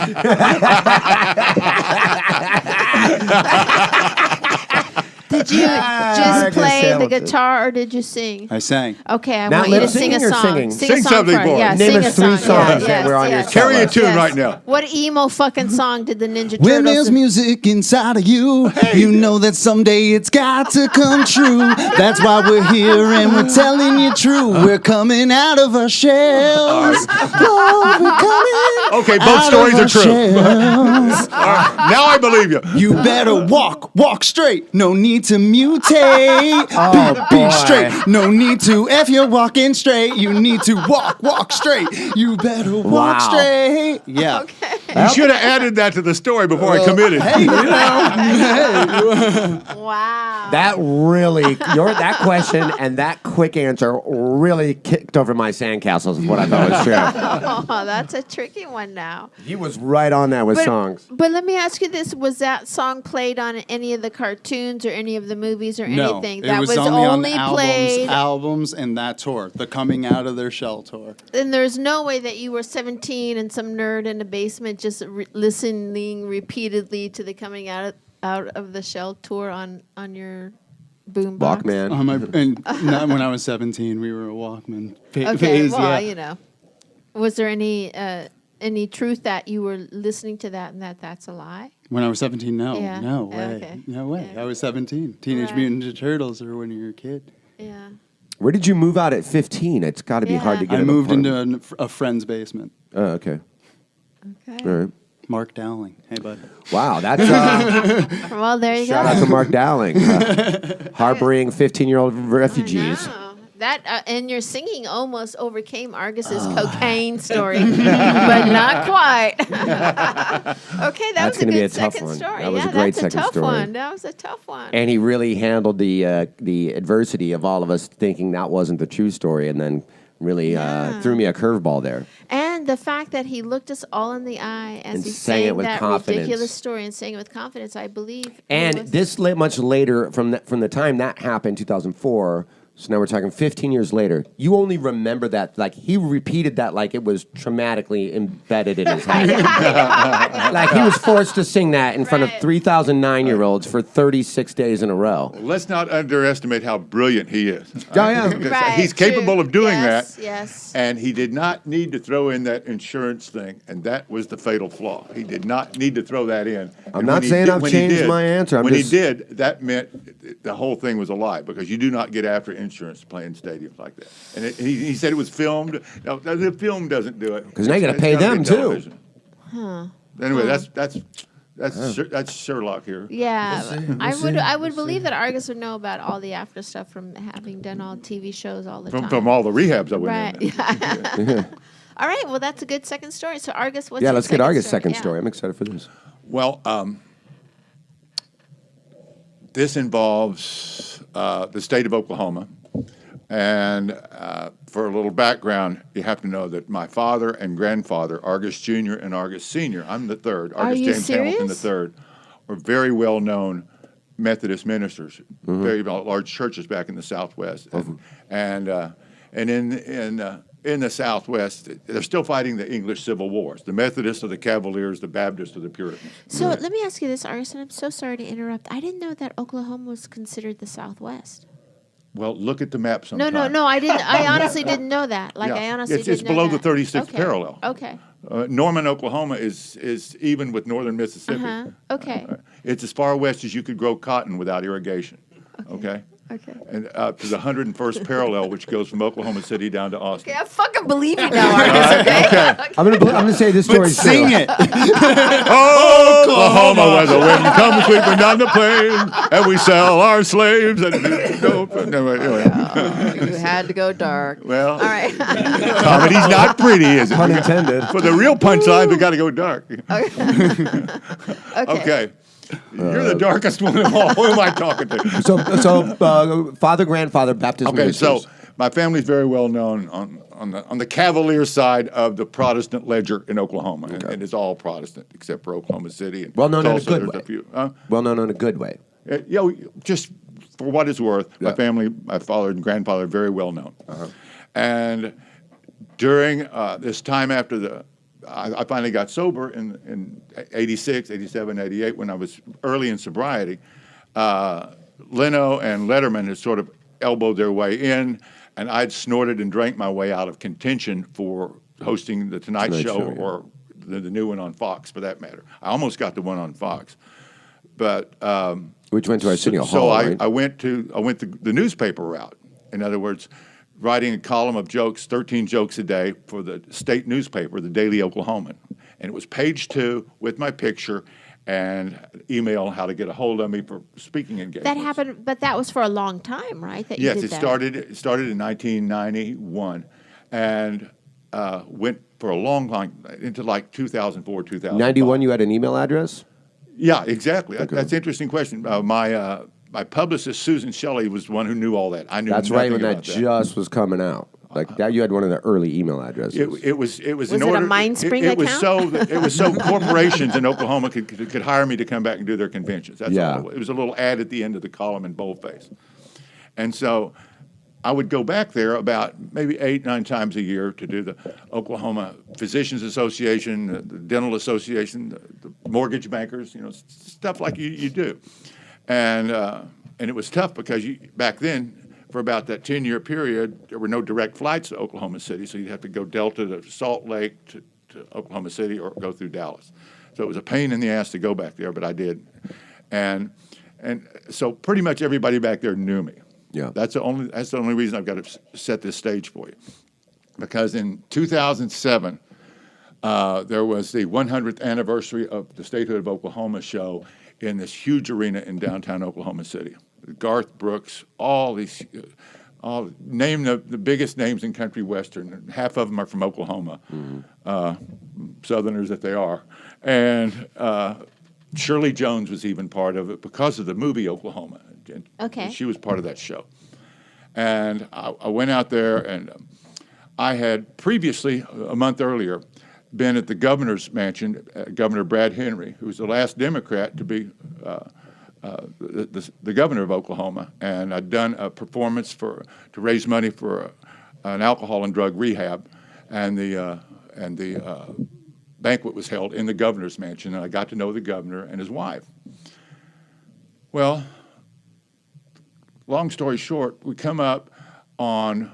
Did you I just can play sail the with it. guitar, or did you sing? I sang. Okay, I Now want you to lip sing a singing or song. singing? Sing Sing a song something for for it. us. Yeah, Name sing us a 3 song. songs Yeah, that were on your yes, Carry a yes, tune yes. right now. What emo fucking song did the Ninja When there's Turtles? music inside of you, you know that someday it's got to come true. That's why we're here and we're telling you true. We're coming out of our shells. Oh, we're coming Okay, both out stories of are our true. shells. All right, now I believe you. You better walk straight. No need to mutate. Be straight. No need to. If you're walking straight, you need to walk straight. You better walk Wow. straight. Yeah. You should have added that to the story before I committed. Hey, you know. Wow. That really, that question and that quick answer really kicked over my sandcastles, is what I thought was true. Oh, that's a tricky one now. He was right on that with songs. But let me ask you this: was that song played on any of the cartoons or any of the movies or No, anything? it That was only on played. albums and that tour, the Coming Out of Their Shell tour. And there's no way that you were 17 and some nerd in a basement just listening repeatedly to the Coming Out of the Shell tour on your boombox. Walkman. Not when I was 17, we were a Walkman Okay, phase. well, Yeah. you know, was there any truth that you were listening to that and that's a lie? When I was 17, no. Yeah. No way. Okay. No way. Yeah. I was 17. Teenage Right. Mutant Ninja Turtles or when you were a kid. Yeah. Where did you move out at 15? It's got to be hard to Yeah. get I an moved apartment. into a friend's basement. Oh, okay. Okay. All right. Mark Dowling. Hey, bud. Wow, that's Well, there you shout go. out to Mark Dowling, harboring 15-year-old refugees. No. That and your singing almost overcame Argus's cocaine story, but not quite. Okay, that That's was a gonna be good a tough second one. story. That was yeah, a great that's second a tough story. one. That was a tough one. And he really handled the adversity of all of us thinking that wasn't the true story, and then really threw me a curveball there. And the fact that he looked us all in the eye as And he sang it with that confidence. ridiculous story and sang it with confidence, I believe. And this much later, from the time that happened, 2004. So now we're talking 15 years later. You only remember that, like, he repeated that like it was traumatically embedded in his head. Like he was forced to sing that in front of Right. 3,000 9-year-olds for 36 days in a row. Let's not underestimate how brilliant he is. Yeah. Because Right, he's capable true. of doing Yes, that. yes. And he did not need to throw in that insurance thing, and that was the fatal flaw. He did not need to throw that in. And not when he saying did- I've when he changed did- my answer. I'm when just- he did, that meant the whole thing was a lie because you do not get after insurance playing stadiums like that. And he said it was filmed. No, the film doesn't do it 'Cause now you gotta It's pay gotta be them, too. television. Anyway, that's Sherlock here. Yeah, I would believe that Argus would know about all the after stuff from having done all TV shows all the time. From all the rehabs I went Right. in. Yeah. All right. Well, that's a good second story. So Argus, what's Yeah, your let's get second Argus' story? second Yeah. story. I'm excited for this. Well, this involves the state of Oklahoma. And for a little background, you have to know that my father and grandfather, Argus Jr. and Argus Sr., I'm the third, Argus you James Hamilton serious? III, were very well-known Methodist ministers, very large churches back in the Southwest. And in the Southwest, they're still fighting the English Civil Wars. The Methodists are the Cavaliers, the Baptists are the Puritans. So let me ask you this, Argus, and I'm so sorry to interrupt. I didn't know that Oklahoma was considered the Southwest. Well, look at the map sometime. No, I didn't. I honestly didn't know that. Like, Yeah. I honestly It's didn't know below that. the 36th Okay. parallel. Okay. Norman, Oklahoma is even with northern Mississippi. Okay. It's as far west as you could grow cotton without irrigation. Okay? Okay. And up to the 101st parallel, which goes from Oklahoma City down to Austin. Okay, I fucking believe you now, Argus. Okay. I'm gonna say this story. Sing it. Oklahoma, where the wind comes sweeping down the plain, and we sell our slaves. And anyway. You had to go dark. Well, All right. comedy's not pretty, is it? Pun intended. For the real punchline, we got to go dark. Okay. Okay. You're the darkest one of all. Who am I talking to? So father, grandfather, Baptist Okay, so ministers. my family's very well known on the Cavalier side of the Protestant ledger in Oklahoma, and it's all Protestant except for Oklahoma City. And Well known in a Tulsa, good there's way. few. Well known in a good way. Just for what it's worth, my family, my father and grandfather, are very well known. And during this time after I finally got sober in 86, 87, 88, when I was early in sobriety, Leno and Letterman had sort of elbowed their way in, and I'd snorted and drank my way out of contention for hosting the Tonight Show, yeah. or the new one on Fox, for that matter. I almost got the one on Fox. But Which went to Arsenio so Hall, I, right? I went the newspaper route. In other words, writing a column of jokes, 13 jokes a day for the state newspaper, the Daily Oklahoman. And it was page 2 with my picture and email how to get a hold of me for speaking engagements. That happened, but that was for a long time, right? That you Yes, did it that. started in 1991 and went for a long into like 2004, 2005. 91, you had an email address? Yeah, exactly. That's an interesting question. My publicist, Susan Shelley, was the one who knew all that. I knew That's right, when nothing that about just was coming out. Like that, you had one of the early email addresses. It was in Was it a order. Mindspring it was account? it was so corporations in Oklahoma could hire me to come back and do their conventions. That's Yeah. all. It was a little ad at the end of the column in boldface, and so I would go back there about maybe 8, 9 times a year to do the Oklahoma Physicians Association, the Dental Association, the mortgage bankers, stuff like you do, and it was tough because back then. For about that 10-year period, there were no direct flights to Oklahoma City, so you'd have to go Delta to Salt Lake to Oklahoma City or go through Dallas. So it was a pain in the ass to go back there, but I did. And so pretty much everybody back there knew me. Yeah. That's the only reason I've got to set this stage for you. Because in 2007, there was the 100th anniversary of the Statehood of Oklahoma show in this huge arena in downtown Oklahoma City. Garth Brooks, name the biggest names in country western. Half of them are from Oklahoma, Southerners that they are. And Shirley Jones was even part of it because of the movie Oklahoma. Okay. She was part of that show. And I went out there, and I had previously, a month earlier, been at the governor's mansion, Governor Brad Henry, who was the last Democrat to be the governor of Oklahoma, and I'd done a performance to raise money for an alcohol and drug rehab, and the banquet was held in the governor's mansion, and I got to know the governor and his wife. Well, long story short, we come up on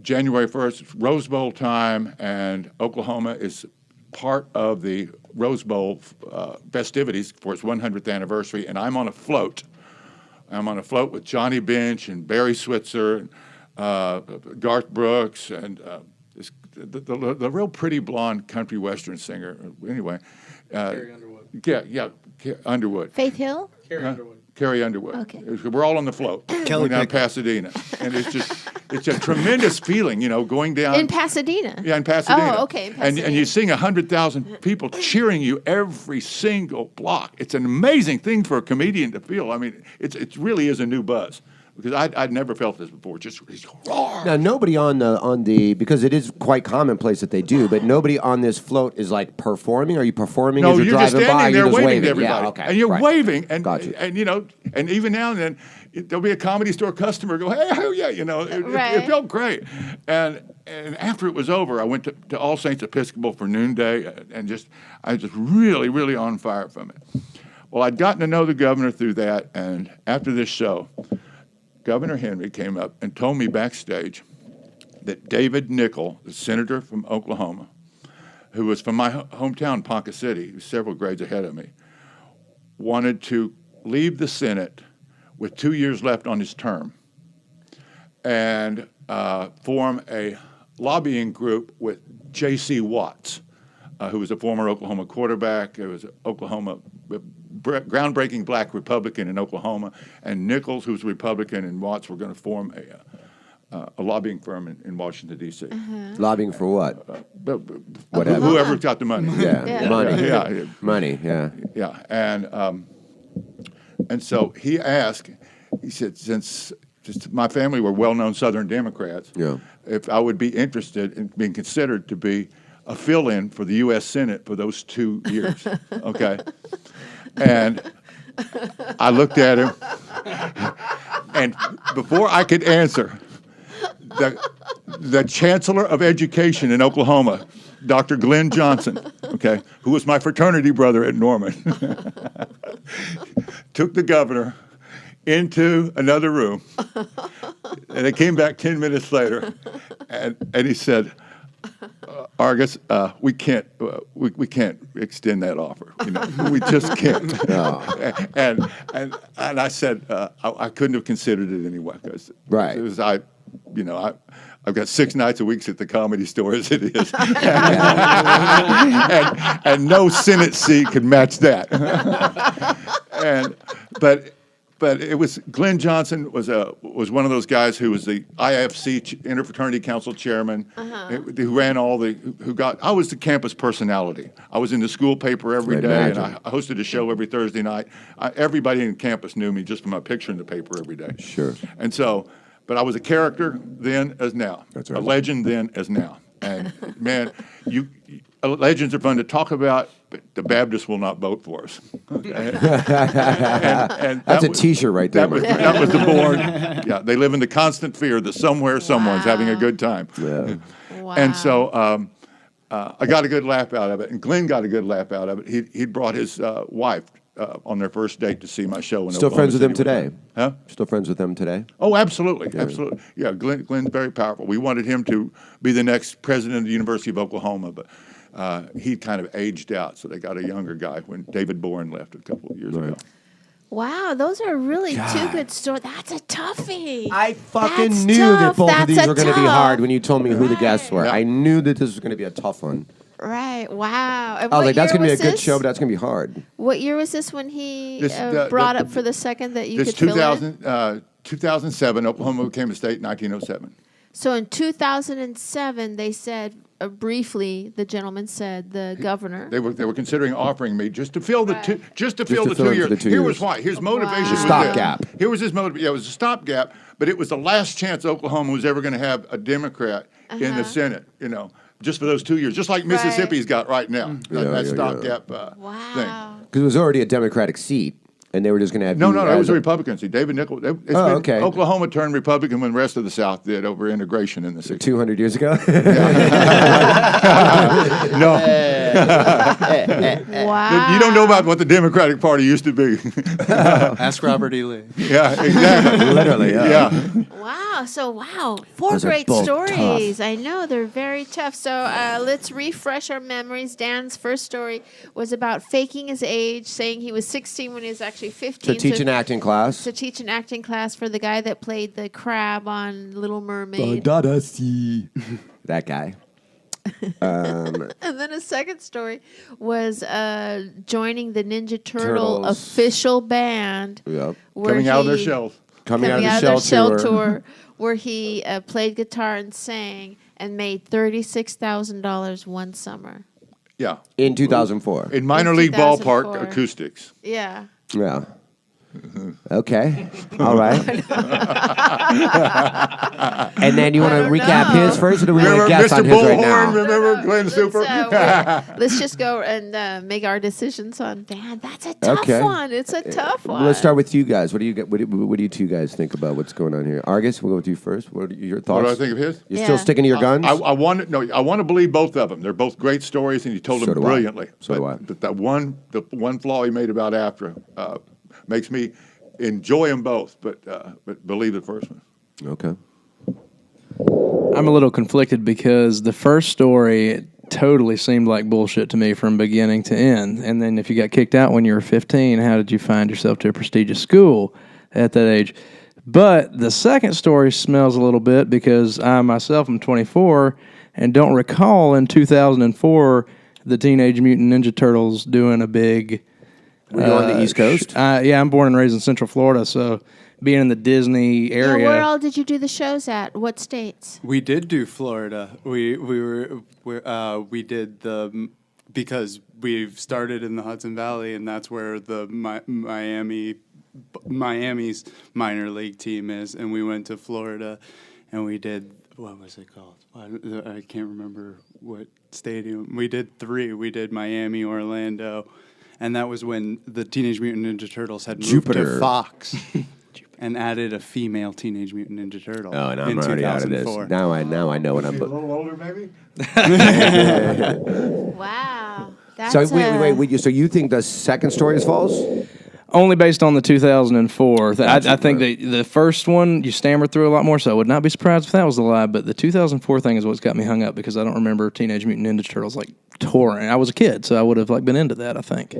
January 1st, Rose Bowl time, and Oklahoma is part of the Rose Bowl festivities for its 100th anniversary, and I'm on a float. I'm on a float with Johnny Bench and Barry Switzer, and, Garth Brooks, and the real pretty blonde country western singer. Anyway, Carrie Underwood. Yeah, Underwood. Faith Hill? Carrie Underwood. Carrie Underwood. Okay. We're all on the float. Kelly We're down Pickler. Pasadena, and it's just it's a tremendous feeling, going down. In Pasadena. Yeah, in Pasadena. Oh, okay, in And Pasadena. you're seeing 100,000 people cheering you every single block. It's an amazing thing for a comedian to feel. I mean, it really is a new buzz. Because I'd never felt this before. Just roar. Now, nobody on the because it is quite commonplace that they do, but nobody on this float is like performing. Are you performing No, as you're you're just driving by? standing there You're just waving to everybody. Yeah, okay. And you're right. waving, and Got you. and even now and then there'll be a Comedy Store customer go, hey, oh yeah, it Right. felt great. And after it was over, I went to All Saints Episcopal for noonday, and I was just really, really on fire from it. Well, I'd gotten to know the governor through that, and after this show, Governor Henry came up and told me backstage that David Nickel, the senator from Oklahoma, who was from my hometown, Ponca City, he was several grades ahead of me, wanted to leave the Senate with 2 years left on his term and form a lobbying group with J.C. Watts, who was a former Oklahoma quarterback, who was an Oklahoma groundbreaking black Republican in Oklahoma, and Nichols, who's a Republican, and Watts were going to form a lobbying firm in Washington, D.C. Lobbying for what? Whatever. Whoever got the money. Yeah, Yeah. money. Yeah. Money. Yeah. Yeah, and so he asked, he said, since my family were well-known Southern Democrats, Yeah. if I would be interested in being considered to be a fill-in for the U.S. Senate for those 2 years, okay? And I looked at him, and before I could answer, the Chancellor of Education in Oklahoma, Dr. Glenn Johnson, okay, who was my fraternity brother at Norman, took the governor into another room, and they came back 10 minutes later, and he said, Argus, we can't extend that offer. We just can't. And I said I couldn't have considered it anyway. Right. It was, I've got 6 nights a week at the Comedy Store as it is, and no Senate seat could match that. But it was Glenn Johnson was one of those guys who was the IFC Interfraternity Council chairman, who ran I was the campus personality. I was in the school paper every day, and I hosted a show every Thursday night. Everybody in campus knew me just from my picture in the paper every day. Sure. And so, but I was a character then as now, That's right. a legend then as now. And man, legends are fun to talk about, but the Baptists will not vote for us. Okay? and That's a T-shirt right there. That was the board. Yeah, they live in the constant fear that somewhere someone's having a good time. Yeah. Wow. And so I got a good laugh out of it, and Glenn got a good laugh out of it. He'd brought his wife on their first date to see my show. In Still Oklahoma friends with them City today? Huh? Still friends with them today? Oh, absolutely, absolutely. Yeah, Glenn's very powerful. We wanted him to be the next president of the University of Oklahoma, but he kind of aged out, so they got a younger guy when David Boren left a couple of years ago. Wow, those are really two good stories. That's a toughie. I fucking That's knew tough. that both of That's these a were going to be tough. hard when you told me who the guests were. Yeah. I knew that this was going to be a tough one. Right. Wow. And I was what like, that's year going to be a was good this? show, but that's going to be hard. What year was this when he This- brought up for the second that you This could fill in? 2007, Oklahoma became a state in 1907. So in 2007, they said briefly. The gentleman said the governor. They were considering offering me just to fill the Right. two, just to Just fill to the fill 2 in years. for the 2 Here years. was why. His motivation was Stopgap. this. Here was his motivation. Yeah, it was a stopgap, but it was the last chance Oklahoma was ever going to have a Democrat in the Senate. Just for those 2 years, just like Mississippi's got right now. That stopgap thing. Wow. Because it was already a Democratic seat, and they were just going to have No, you it as was a Republican seat. David Nichols. okay. Oklahoma turned Republican when the rest of the South did over integration in the 60s. 200 years ago. No, Wow. you don't know about what the Democratic Party used to be. Ask Robert E. Lee. Yeah, exactly. Literally, yeah. Wow. So, four Those are great both stories. tough. I know they're very tough. So, let's refresh our memories. Dan's first story was about faking his age, saying he was 16 when he was actually 15. To teach an acting class. To teach an acting class for the guy that played the crab on Little Mermaid. That guy. And then a second story was joining the Ninja Turtle Turtles. official band. Yep. where Coming out of their he- shells. Coming out of Coming the out of their shell tour. tour, where he played guitar and sang and made $36,000 one summer. Yeah. In 2004. In minor In league 2004. ballpark acoustics. Yeah. Yeah. Okay. All right. And then you want to recap his first, or do we want Remember to guess Mr. on his right now? Bullhorn? Remember Glenn Super? Let's just go and make our decisions on Dan. That's a tough Okay. one. It's a tough one. Let's start with you guys. What do you two guys think about what's going on here? Argus, we'll go with you first. What are your thoughts? What do I think of his? You're Yeah. still sticking to your guns? I want to believe both of them. They're both great stories, and he told So them do I. brilliantly. So do I. But the one flaw he made about after makes me enjoy them both, but believe the first one. Okay. I'm a little conflicted because the first story totally seemed like bullshit to me from beginning to end. And then if you got kicked out when you were 15, how did you find yourself to a prestigious school at that age? But the second story smells a little bit because I myself am 24 and don't recall in 2004 the Teenage Mutant Ninja Turtles doing a big... Were you on the East Coast? Yeah, I'm born and raised in Central Florida, so being in the Disney Yeah, area... where all did you do the shows at? What states? We did do Florida. We did the because we've started in the Hudson Valley, and that's where the Miami's minor league team is. And we went to Florida, and we did what was it called? I can't remember what stadium. We did 3. We did Miami, Orlando, and that was when the Teenage Mutant Ninja Turtles had moved Jupiter. to Fox. And added a female Teenage Mutant Ninja Turtle. Oh, and I'm in already out of this. 2004. Now I know what I'm... A little older, maybe? Wow. That's So wait. So you think the second story is false? Only based on the 2004. I think the first one, you stammered through a lot more, so I would not be surprised if that was a lie. But the 2004 thing is what's got me hung up because I don't remember Teenage Mutant Ninja Turtles like touring. I was a kid, so I would have like been into that, I think.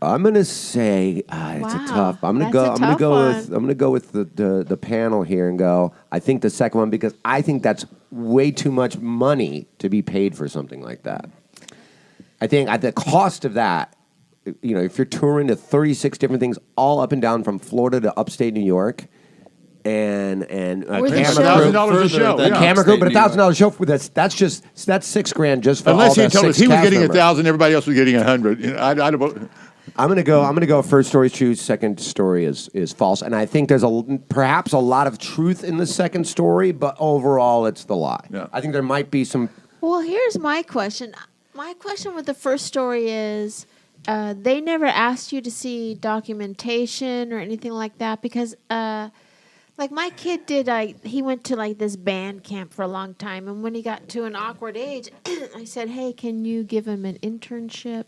I'm gonna say it's a Wow. tough. I'm gonna That's a tough go with the panel here and go. I think the second one because I think that's way too much money to be paid for something like that. I think at the cost of that, you know, if you're touring to 36 different things all up and down from Florida to upstate New York, and a Were the camera shows- crew, $1,000 a show. than Yeah. camera crew, but upstate New York. $1,000 show for that's $6,000 just for Unless all he the told us 6 he was cast getting members. 1,000, everybody else was getting 100. You know, I don't. I'm gonna go. First story is true. Second story is false, and I think there's perhaps a lot of truth in the second story, but overall it's the lie. Yeah. I think there might be some. Well, here's my question. My question with the first story is, they never asked you to see documentation or anything like that because, like my kid did. He went to like this band camp for a long time, and when he got to an awkward age, I said, "Hey, can you give him an internship?"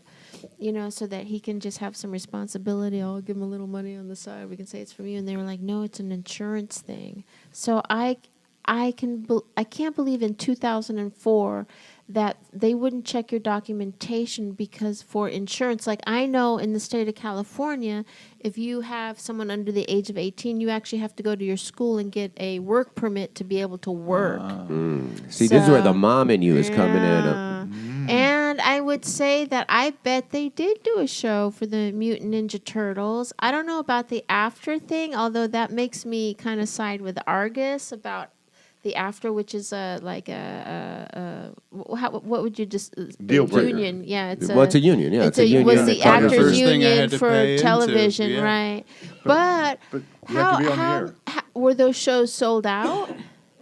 You know, so that he can just have some responsibility. I'll give him a little money on the side. We can say it's from you. And they were like, no, it's an insurance thing. So I can't believe in 2004 that they wouldn't check your documentation because for insurance, like I know in the state of California, if you have someone under the age of 18, you actually have to go to your school and get a work permit to be able to work. See, this is where the So- mom in you is coming in. Yeah. And I would say that I bet they did do a show for the Mutant Ninja Turtles. I don't know about the after thing, although that makes me kind of side with Argus about the after, which is what would you just Deal breaker. union? Yeah, it's Well, it's a union, yeah, it's a union. Was Yeah, the it's part of the actors first thing I union had to for pay into, television, yeah. right? But you have to be on the air. were those shows sold out?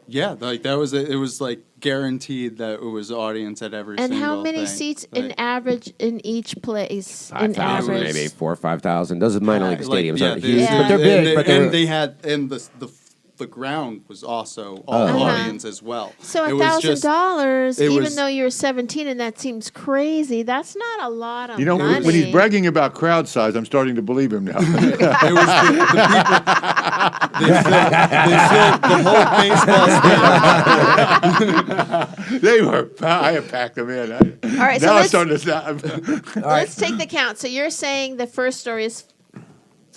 Yeah, like that was it was like guaranteed that it was audience at every And single how many thing. seats in Like, average in each place? In 5,000, average, maybe 4,000 or 5,000. Those are minor league like, stadiums. yeah, Aren't they- huge, Yeah. but they're big. But and they had and the ground was also all Uh-huh. audience as well. So It was just- $1,000, it even was- though you're 17, and that seems crazy. That's not a lot of You know, money. when he's bragging about crowd size, I'm starting to believe him now. It was the people. They filled the whole baseball stadium. They were. I have packed them in. All right, so now I'm let's- starting to stop. Let's take the count. So you're saying the first story is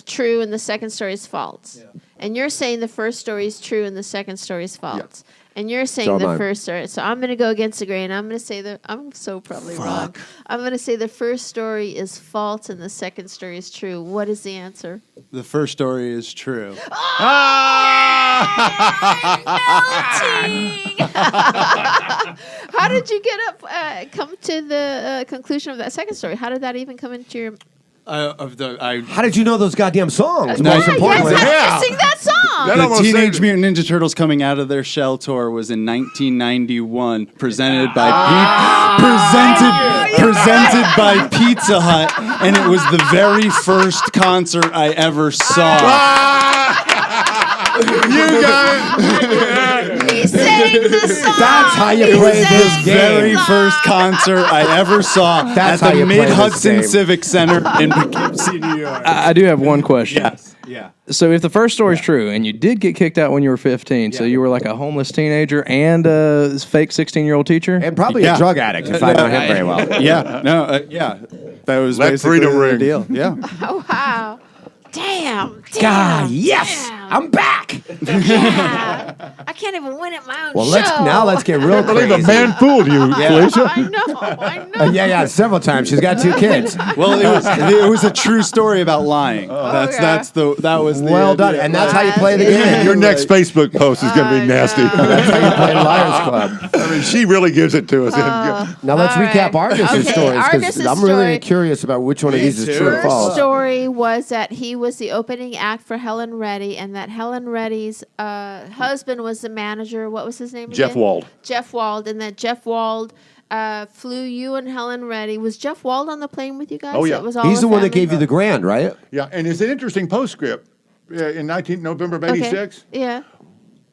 true and the second story is false. Yeah. And you're saying the first story is true and the second story is false. And you're saying So the am I. first story. So I'm going to go against the grain. I'm going to say I'm so probably wrong. I'm going to say the first story is false and the second story is true. What is the answer? The first story is true. How did you come to the conclusion of that second story? How did that even come into your... How did you know those goddamn songs? No, Most Yes, importantly. how did you sing that song? That The almost Teenage saved Mutant Ninja Turtles coming out of their shell tour was in 1991, presented by Pizza Hut, and it was the very first concert I ever saw. You got it. He sang the song. That's how you He play sang this the game. Very song. first concert I ever saw That's at how the you play this Mid-Hudson game. Civic Center in Poughkeepsie, New York. I do have one question. Yes. Yeah. So if the first story's true, and you did get kicked out when you were 15, so you were like a homeless teenager and a fake 16-year-old teacher? And probably Yeah. a drug addict, if I know him very well. Yeah. No. Yeah. That was Let basically freedom the ring. deal. Yeah. Oh, wow. Damn. God, yes! Damn. I'm back! Yeah. I can't even win at my own Well, show. let's get real I believe crazy. a man fooled you, Felicia. I know. Yeah, several times. She's got 2 kids. Well, it was a true story about lying. Okay. That was the Well done. idea. And that's how you play the game. Your next Facebook post is going to be nasty. That's how you play Liars Club. I mean, she really gives it to us. Now let's All recap right. Argus's Okay, stories, because Argus's I'm really story. curious about which one of these is too. true or First false. story was that he was the opening act for Helen Reddy, and that Helen Reddy's husband was the manager. What was his name Jeff again? Wald. Jeff Wald, and that Jeff Wald flew you and Helen Reddy. Was Jeff Wald on the plane with you guys? Oh, yeah. It was all He's a the one that family? gave you the grand, right? Yeah, and it's an interesting postscript. In November of Okay. 86, Yeah.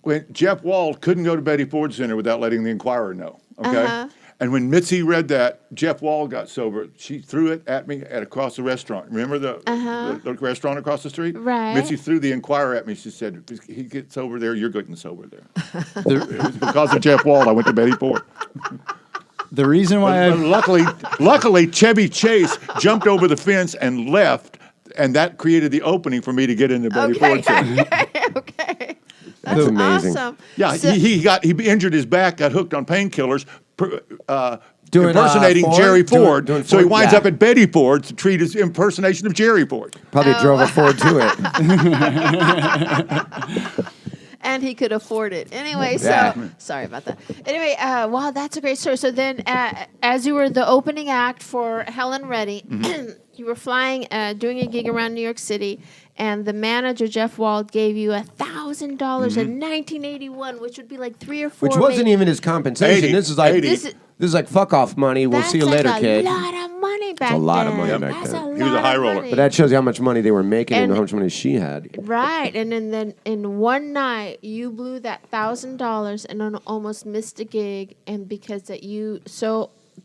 when Jeff Wald couldn't go to Betty Ford Center without letting the Inquirer know. Okay? Uh-huh. And when Mitzi read that, Jeff Wald got sober. She threw it at me across the restaurant. Remember the restaurant across the street? Right. Mitzi threw the Inquirer at me. She said, if he gets over there, you're getting sober there. It was because of Jeff Wald, I went to Betty Ford. The reason why But luckily, Chevy Chase jumped over the fence and left, and that created the opening for me to get into Betty Ford Center. Okay. That's That's amazing. awesome. Yeah, So- he injured his back, got hooked on painkillers, Doing, impersonating Ford? Jerry Doing- Ford. doing So he Ford? winds Yeah. up at Betty Ford to treat his impersonation of Jerry Ford. Probably drove a Ford to it. And he could afford it. Anyway, Yeah. so sorry about that. Anyway, wow, that's a great story. So then, as you were the opening act for Helen Reddy, you were flying, doing a gig around New York City, and the manager, Jeff Wald, gave you $1,000 in 1981, which would be like 3 or 4. Which wasn't even his compensation. 80. This is like 80. this is like fuck off money. We'll see you later, kid. That's a lot of money back then. a lot of money back That's then. a He was a lot high of roller. money. But that shows you how much money they were making and And- how much money she had. Right, and then in one night you blew that $1,000 and then almost missed a gig, and because that you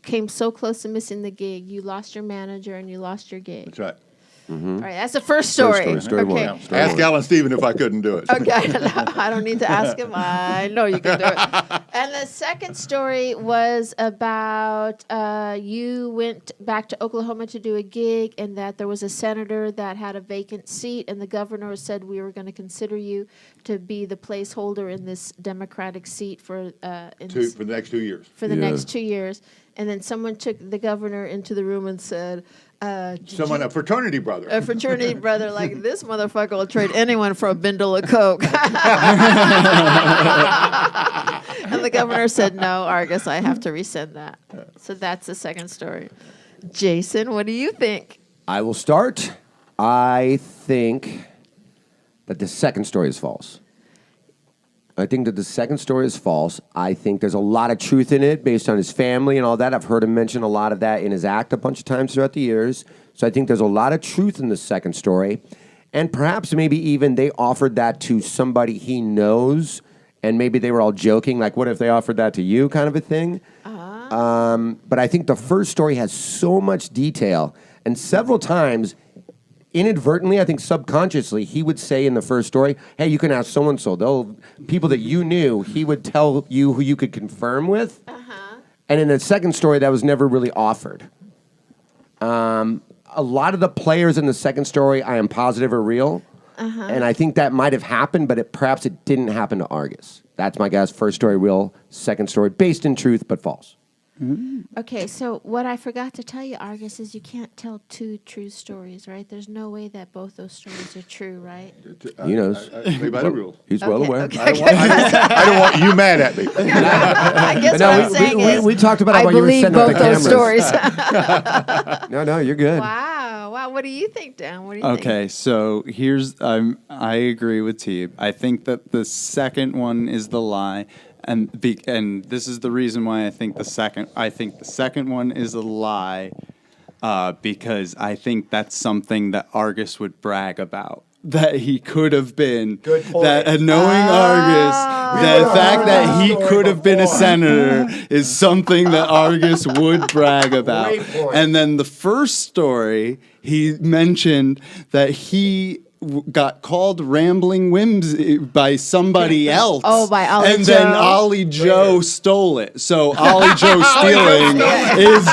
came so close to missing the gig, you lost your manager and you lost your gig. That's right. All right, that's the first story. Story okay. one. Story Ask one. Alan Stephen if I couldn't do it. Okay, I don't need to ask him. I know you can do it. And the second story was about you went back to Oklahoma to do a gig, and that there was a senator that had a vacant seat, and the governor said we were going to consider you to be the placeholder in this Democratic seat for For the next 2 years. for the Yeah. next 2 years. And then someone took the governor into the room and said, Someone, a fraternity brother. a fraternity brother like this motherfucker will trade anyone for a bindle of coke. And the governor said, no, Argus, I have to rescind that. So that's the second story. Jason, what do you think? I will start. I think that the second story is false. I think that the second story is false. I think there's a lot of truth in it based on his family and all that. I've heard him mention a lot of that in his act a bunch of times throughout the years. So I think there's a lot of truth in the second story. And perhaps maybe even they offered that to somebody he knows, and maybe they were all joking, like, what if they offered that to you, kind of a thing. But I think the first story has so much detail, and several times, inadvertently, I think subconsciously, he would say in the first story, hey, you can ask so-and-so. They'll people that you knew, he would tell you who you could confirm with. And in the second story, that was never really offered. A lot of the players in the second story, I am positive, are real. And I think that might have happened, but perhaps it didn't happen to Argus. That's my guess. First story real, second story based in truth, but false. Okay, so what I forgot to tell you, Argus, is you can't tell two true stories, right? There's no way that both those stories are true, right? He knows. Play by the rules. He's well aware. I don't want you mad at me. I guess what I'm saying is, we talked about it I while you were believe setting up the both those cameras. stories. No, you're good. wow. What do you think, Dan? What do you think? Okay, so here's I agree with Teeb. I think that the second one is the lie, and this is the reason why I think the second one is a lie, because I think that's something that Argus would brag about. That he could have been. Good point. That knowing Argus, the fact that he could have been a senator is something that Argus would brag about. Great point. And then the first story, he mentioned that he got called Rambling Whimsy by somebody else. Oh, by Ollie And then Joe. Ollie Joe stole it. So Ollie Joe stealing is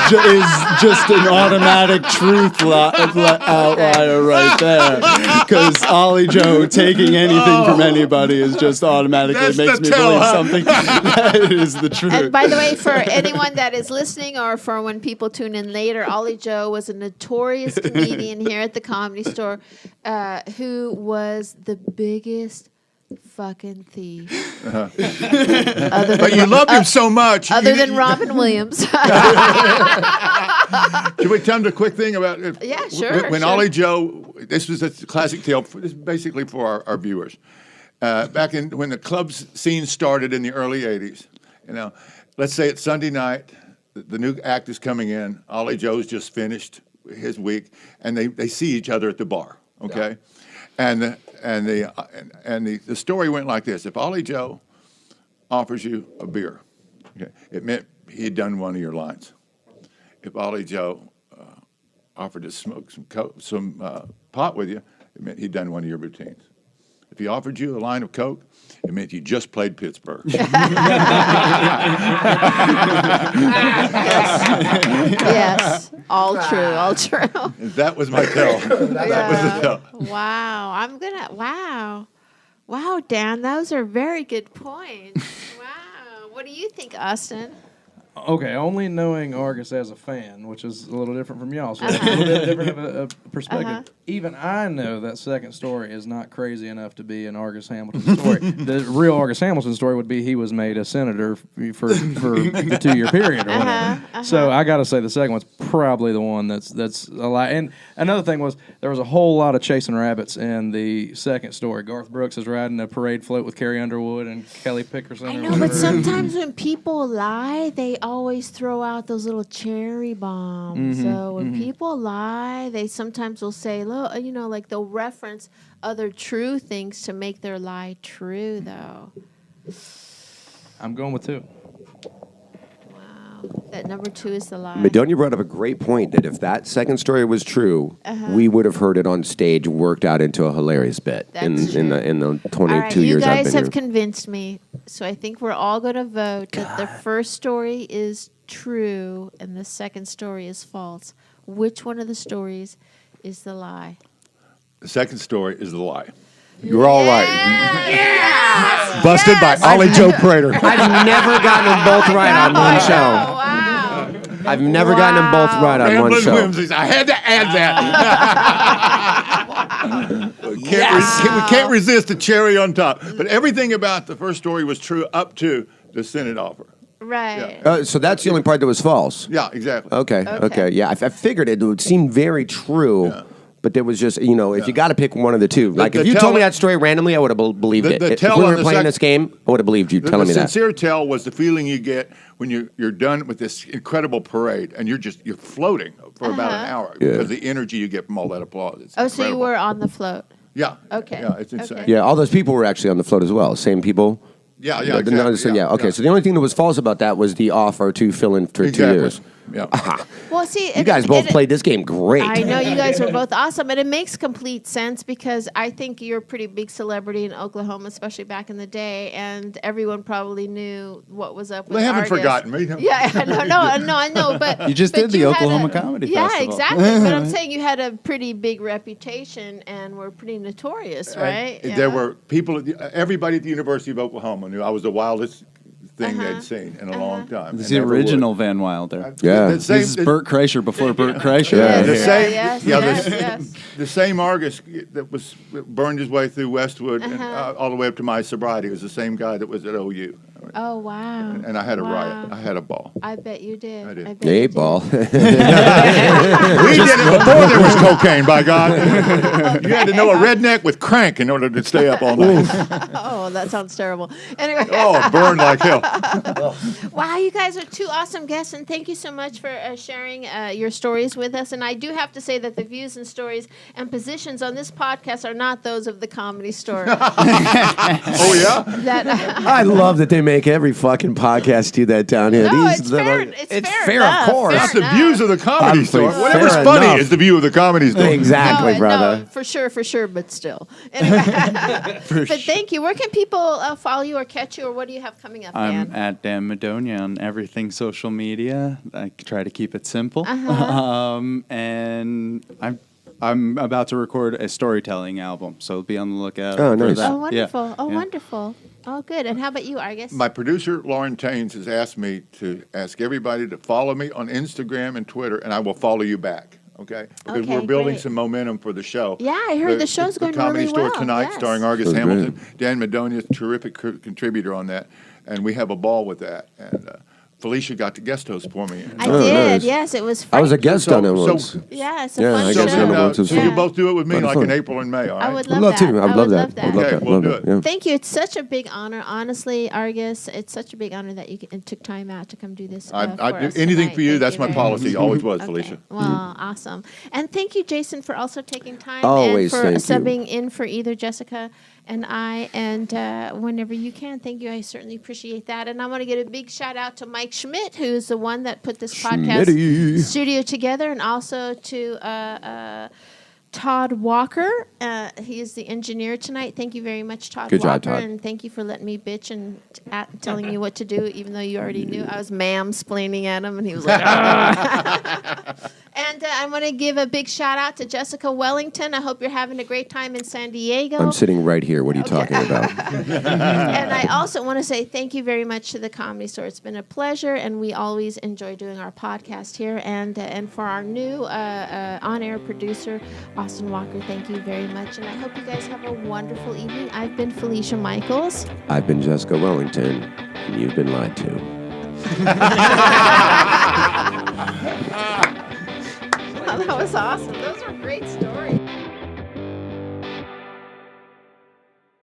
just an automatic truth outlier right there. Because Ollie Joe taking anything from anybody is just automatically That's makes the me tell, believe huh? something that is the truth. And by the way, for anyone that is listening or for when people tune in later, Ollie Joe was a notorious comedian here at the Comedy Store who was the biggest fucking thief. But you loved him so much. Other than Robin Williams. Can we tell him the quick thing about it? Yeah, sure, When sure. Ollie Joe, this was a classic tale, this is basically for our viewers. Back when the club scene started in the early 80s, let's say it's Sunday night, the new act is coming in, Ollie Joe's just finished his week, and they see each other at the bar, okay? Yeah. And the story went like this. If Ollie Joe offers you a beer, okay, it meant he'd done one of your lines. If Ollie Joe offered to smoke some pot with you, it meant he'd done one of your routines. If he offered you a line of Coke, it meant you just played Pittsburgh. Yes, all true. That was my tell. That was the tell. Wow, Dan, those are very good points. Wow. What do you think, Austin? Okay, only knowing Argus as a fan, which is a little different from y'all, so it's a little bit different of a perspective. Even I know that second story is not crazy enough to be an Argus Hamilton story. The real Argus Hamilton story would be he was made a senator for the 2-year period or whatever. So I got to say the second one's probably the one that's a lie. And another thing was there was a whole lot of chasing rabbits in the second story. Garth Brooks is riding a parade float with Carrie Underwood and Kelly Pickerson. I know, but sometimes when people lie, they always throw out those little cherry bombs. So when people lie, they sometimes will say, look, like they'll reference other true things to make their lie true, though. I'm going with 2. Wow. That number 2 is the lie. Madonia brought up a great point that if that second story was true, we would have heard it on stage worked out into a hilarious bit in the 22 all right, years you I've guys been have here. convinced me. So I think we're all going to vote that the first story is true and the second story is false. Which one of the stories is the lie? The second story is the lie. You're all right. Yeah! Busted by Ollie Joe Prater. I've never gotten them both right on one show. Wow. I've never gotten them both right on one Rambling show. Whimsies. I had to add that. We can't resist the cherry on top. But everything about the first story was true up to the Senate offer. Right. So that's the only part that was false. Yeah, exactly. Okay. Yeah, I figured it would seem very true. Yeah. But there was just, if you got to pick one of the two. Like, the if you tell- told me that story randomly, I would have believed it. the If tell we on were the playing sec- this game, I would have believed you telling me The that. sincere tell was the feeling you get when you're done with this incredible parade and you're floating for about an hour because the energy you get from all that applause. It's So you incredible. were on the float. Yeah. Okay. Yeah, it's insane. Okay. Yeah, all those people were actually on the float as well. Same people. Yeah, No, exactly. so the only thing that was false about that was the offer to fill in for 2 years. Yeah. Well, see, You guys both played this game great. I know you guys were both awesome, and it makes complete sense because I think you're a pretty big celebrity in Oklahoma, especially back in the day, and everyone probably knew what was up with They haven't Argus. forgotten me. Yeah, no, I know, but You just but did the you had Oklahoma Comedy Festival. Yeah, exactly. But I'm saying you had a pretty big reputation and were pretty notorious, right? And there were people, everybody at the University of Oklahoma knew I was the wildest thing they'd seen in a long time. This is and the never original would. Van Wilder. Yeah. The same, This is Burt Kreischer before Burt Kreischer. Yeah. right the here. same, yes, yeah, yes. the same Argus that was burned his way through Westwood and, all the way up to my sobriety was the same guy that was at OU. Oh, wow. And I had a Wow. riot. I had a ball. I bet you did. I did. bet The you 8 did. ball. We did it before there was cocaine, by God. You had to know a redneck with crank in order to stay up all night. Oh, that sounds terrible. Anyway. Oh, burned like hell. Wow, you guys are two awesome guests, and thank you so much for sharing your stories with us. And I do have to say that the views and stories and positions on this podcast are not those of the Comedy Store. Oh, yeah? That I love that they make every fucking podcast do that down here. no, These it's little- fair. It's fair, of enough, course. fair That's the enough. views of the comedy store. Fair Whatever's funny enough. is the view of the comedy store. Exactly, brother. No, for sure, but still. Anyway, but thank you. Where can people follow you or catch you, or what do you have coming up, I'm Dan? at Dan Madonia on everything social media. I try to keep it simple. And I'm about to record a storytelling album, so be on the lookout. Oh, for nice. that. Oh, wonderful. Yeah. Oh, Yeah. wonderful. Oh, good. And how about you, Argus? My producer, Lauren Taines, has asked me to ask everybody to follow me on Instagram and Twitter, and I will follow you back. Okay? Because Okay, we're building great. some momentum for the show. Yeah, I heard the show's going Comedy really Store well, tonight, yes. starring Argus That's Hamilton. Dan Madonia, terrific contributor on that, and we have a ball with that. And Felicia got to guest host for me. I Oh, did. nice. Yes, it was I fun. was a guest on it once. Yeah, it's a Yeah, fun I show. guess on it once as so well. you both do it with me Fun, like fun. in April and May, all right? I would I'd love love that. to. I'd love that. I'd love Okay, that. we'll Love do that. it. Yeah. Thank you. It's such a big honor, honestly, Argus. It's such a big honor that you took time out to come do this. I'd for do us anything tonight. for you. Thank That's my very policy. much. Always was, Okay. Felicia. Well, awesome. And thank you, Jason, for also taking time Always and for thank you. subbing in for either Jessica and I. And whenever you can, thank you. I certainly appreciate that. And I want to get a big shout out to Mike Schmidt, who's the one that put this podcast Schmitty. studio together, and also to Todd Walker. He is the engineer tonight. Thank you very much, Todd Good Walker. job, Todd. And thank you for letting me bitch and telling you what to do, even though you already knew. I was ma'am-splaining at him, and he was like, "Ah." And I want to give a big shout-out to Jessica Wellington. I hope you're having a great time in San Diego. I'm sitting right here. What are you talking about? And I also want to say thank you very much to the Comedy Store. It's been a pleasure, and we always enjoy doing our podcast here. And for our new on-air producer, Austin Walker, thank you very much. And I hope you guys have a wonderful evening. I've been Felicia Michaels. I've been Jessica Wellington, and you've been lied to. Oh, that was awesome. Those were great stories.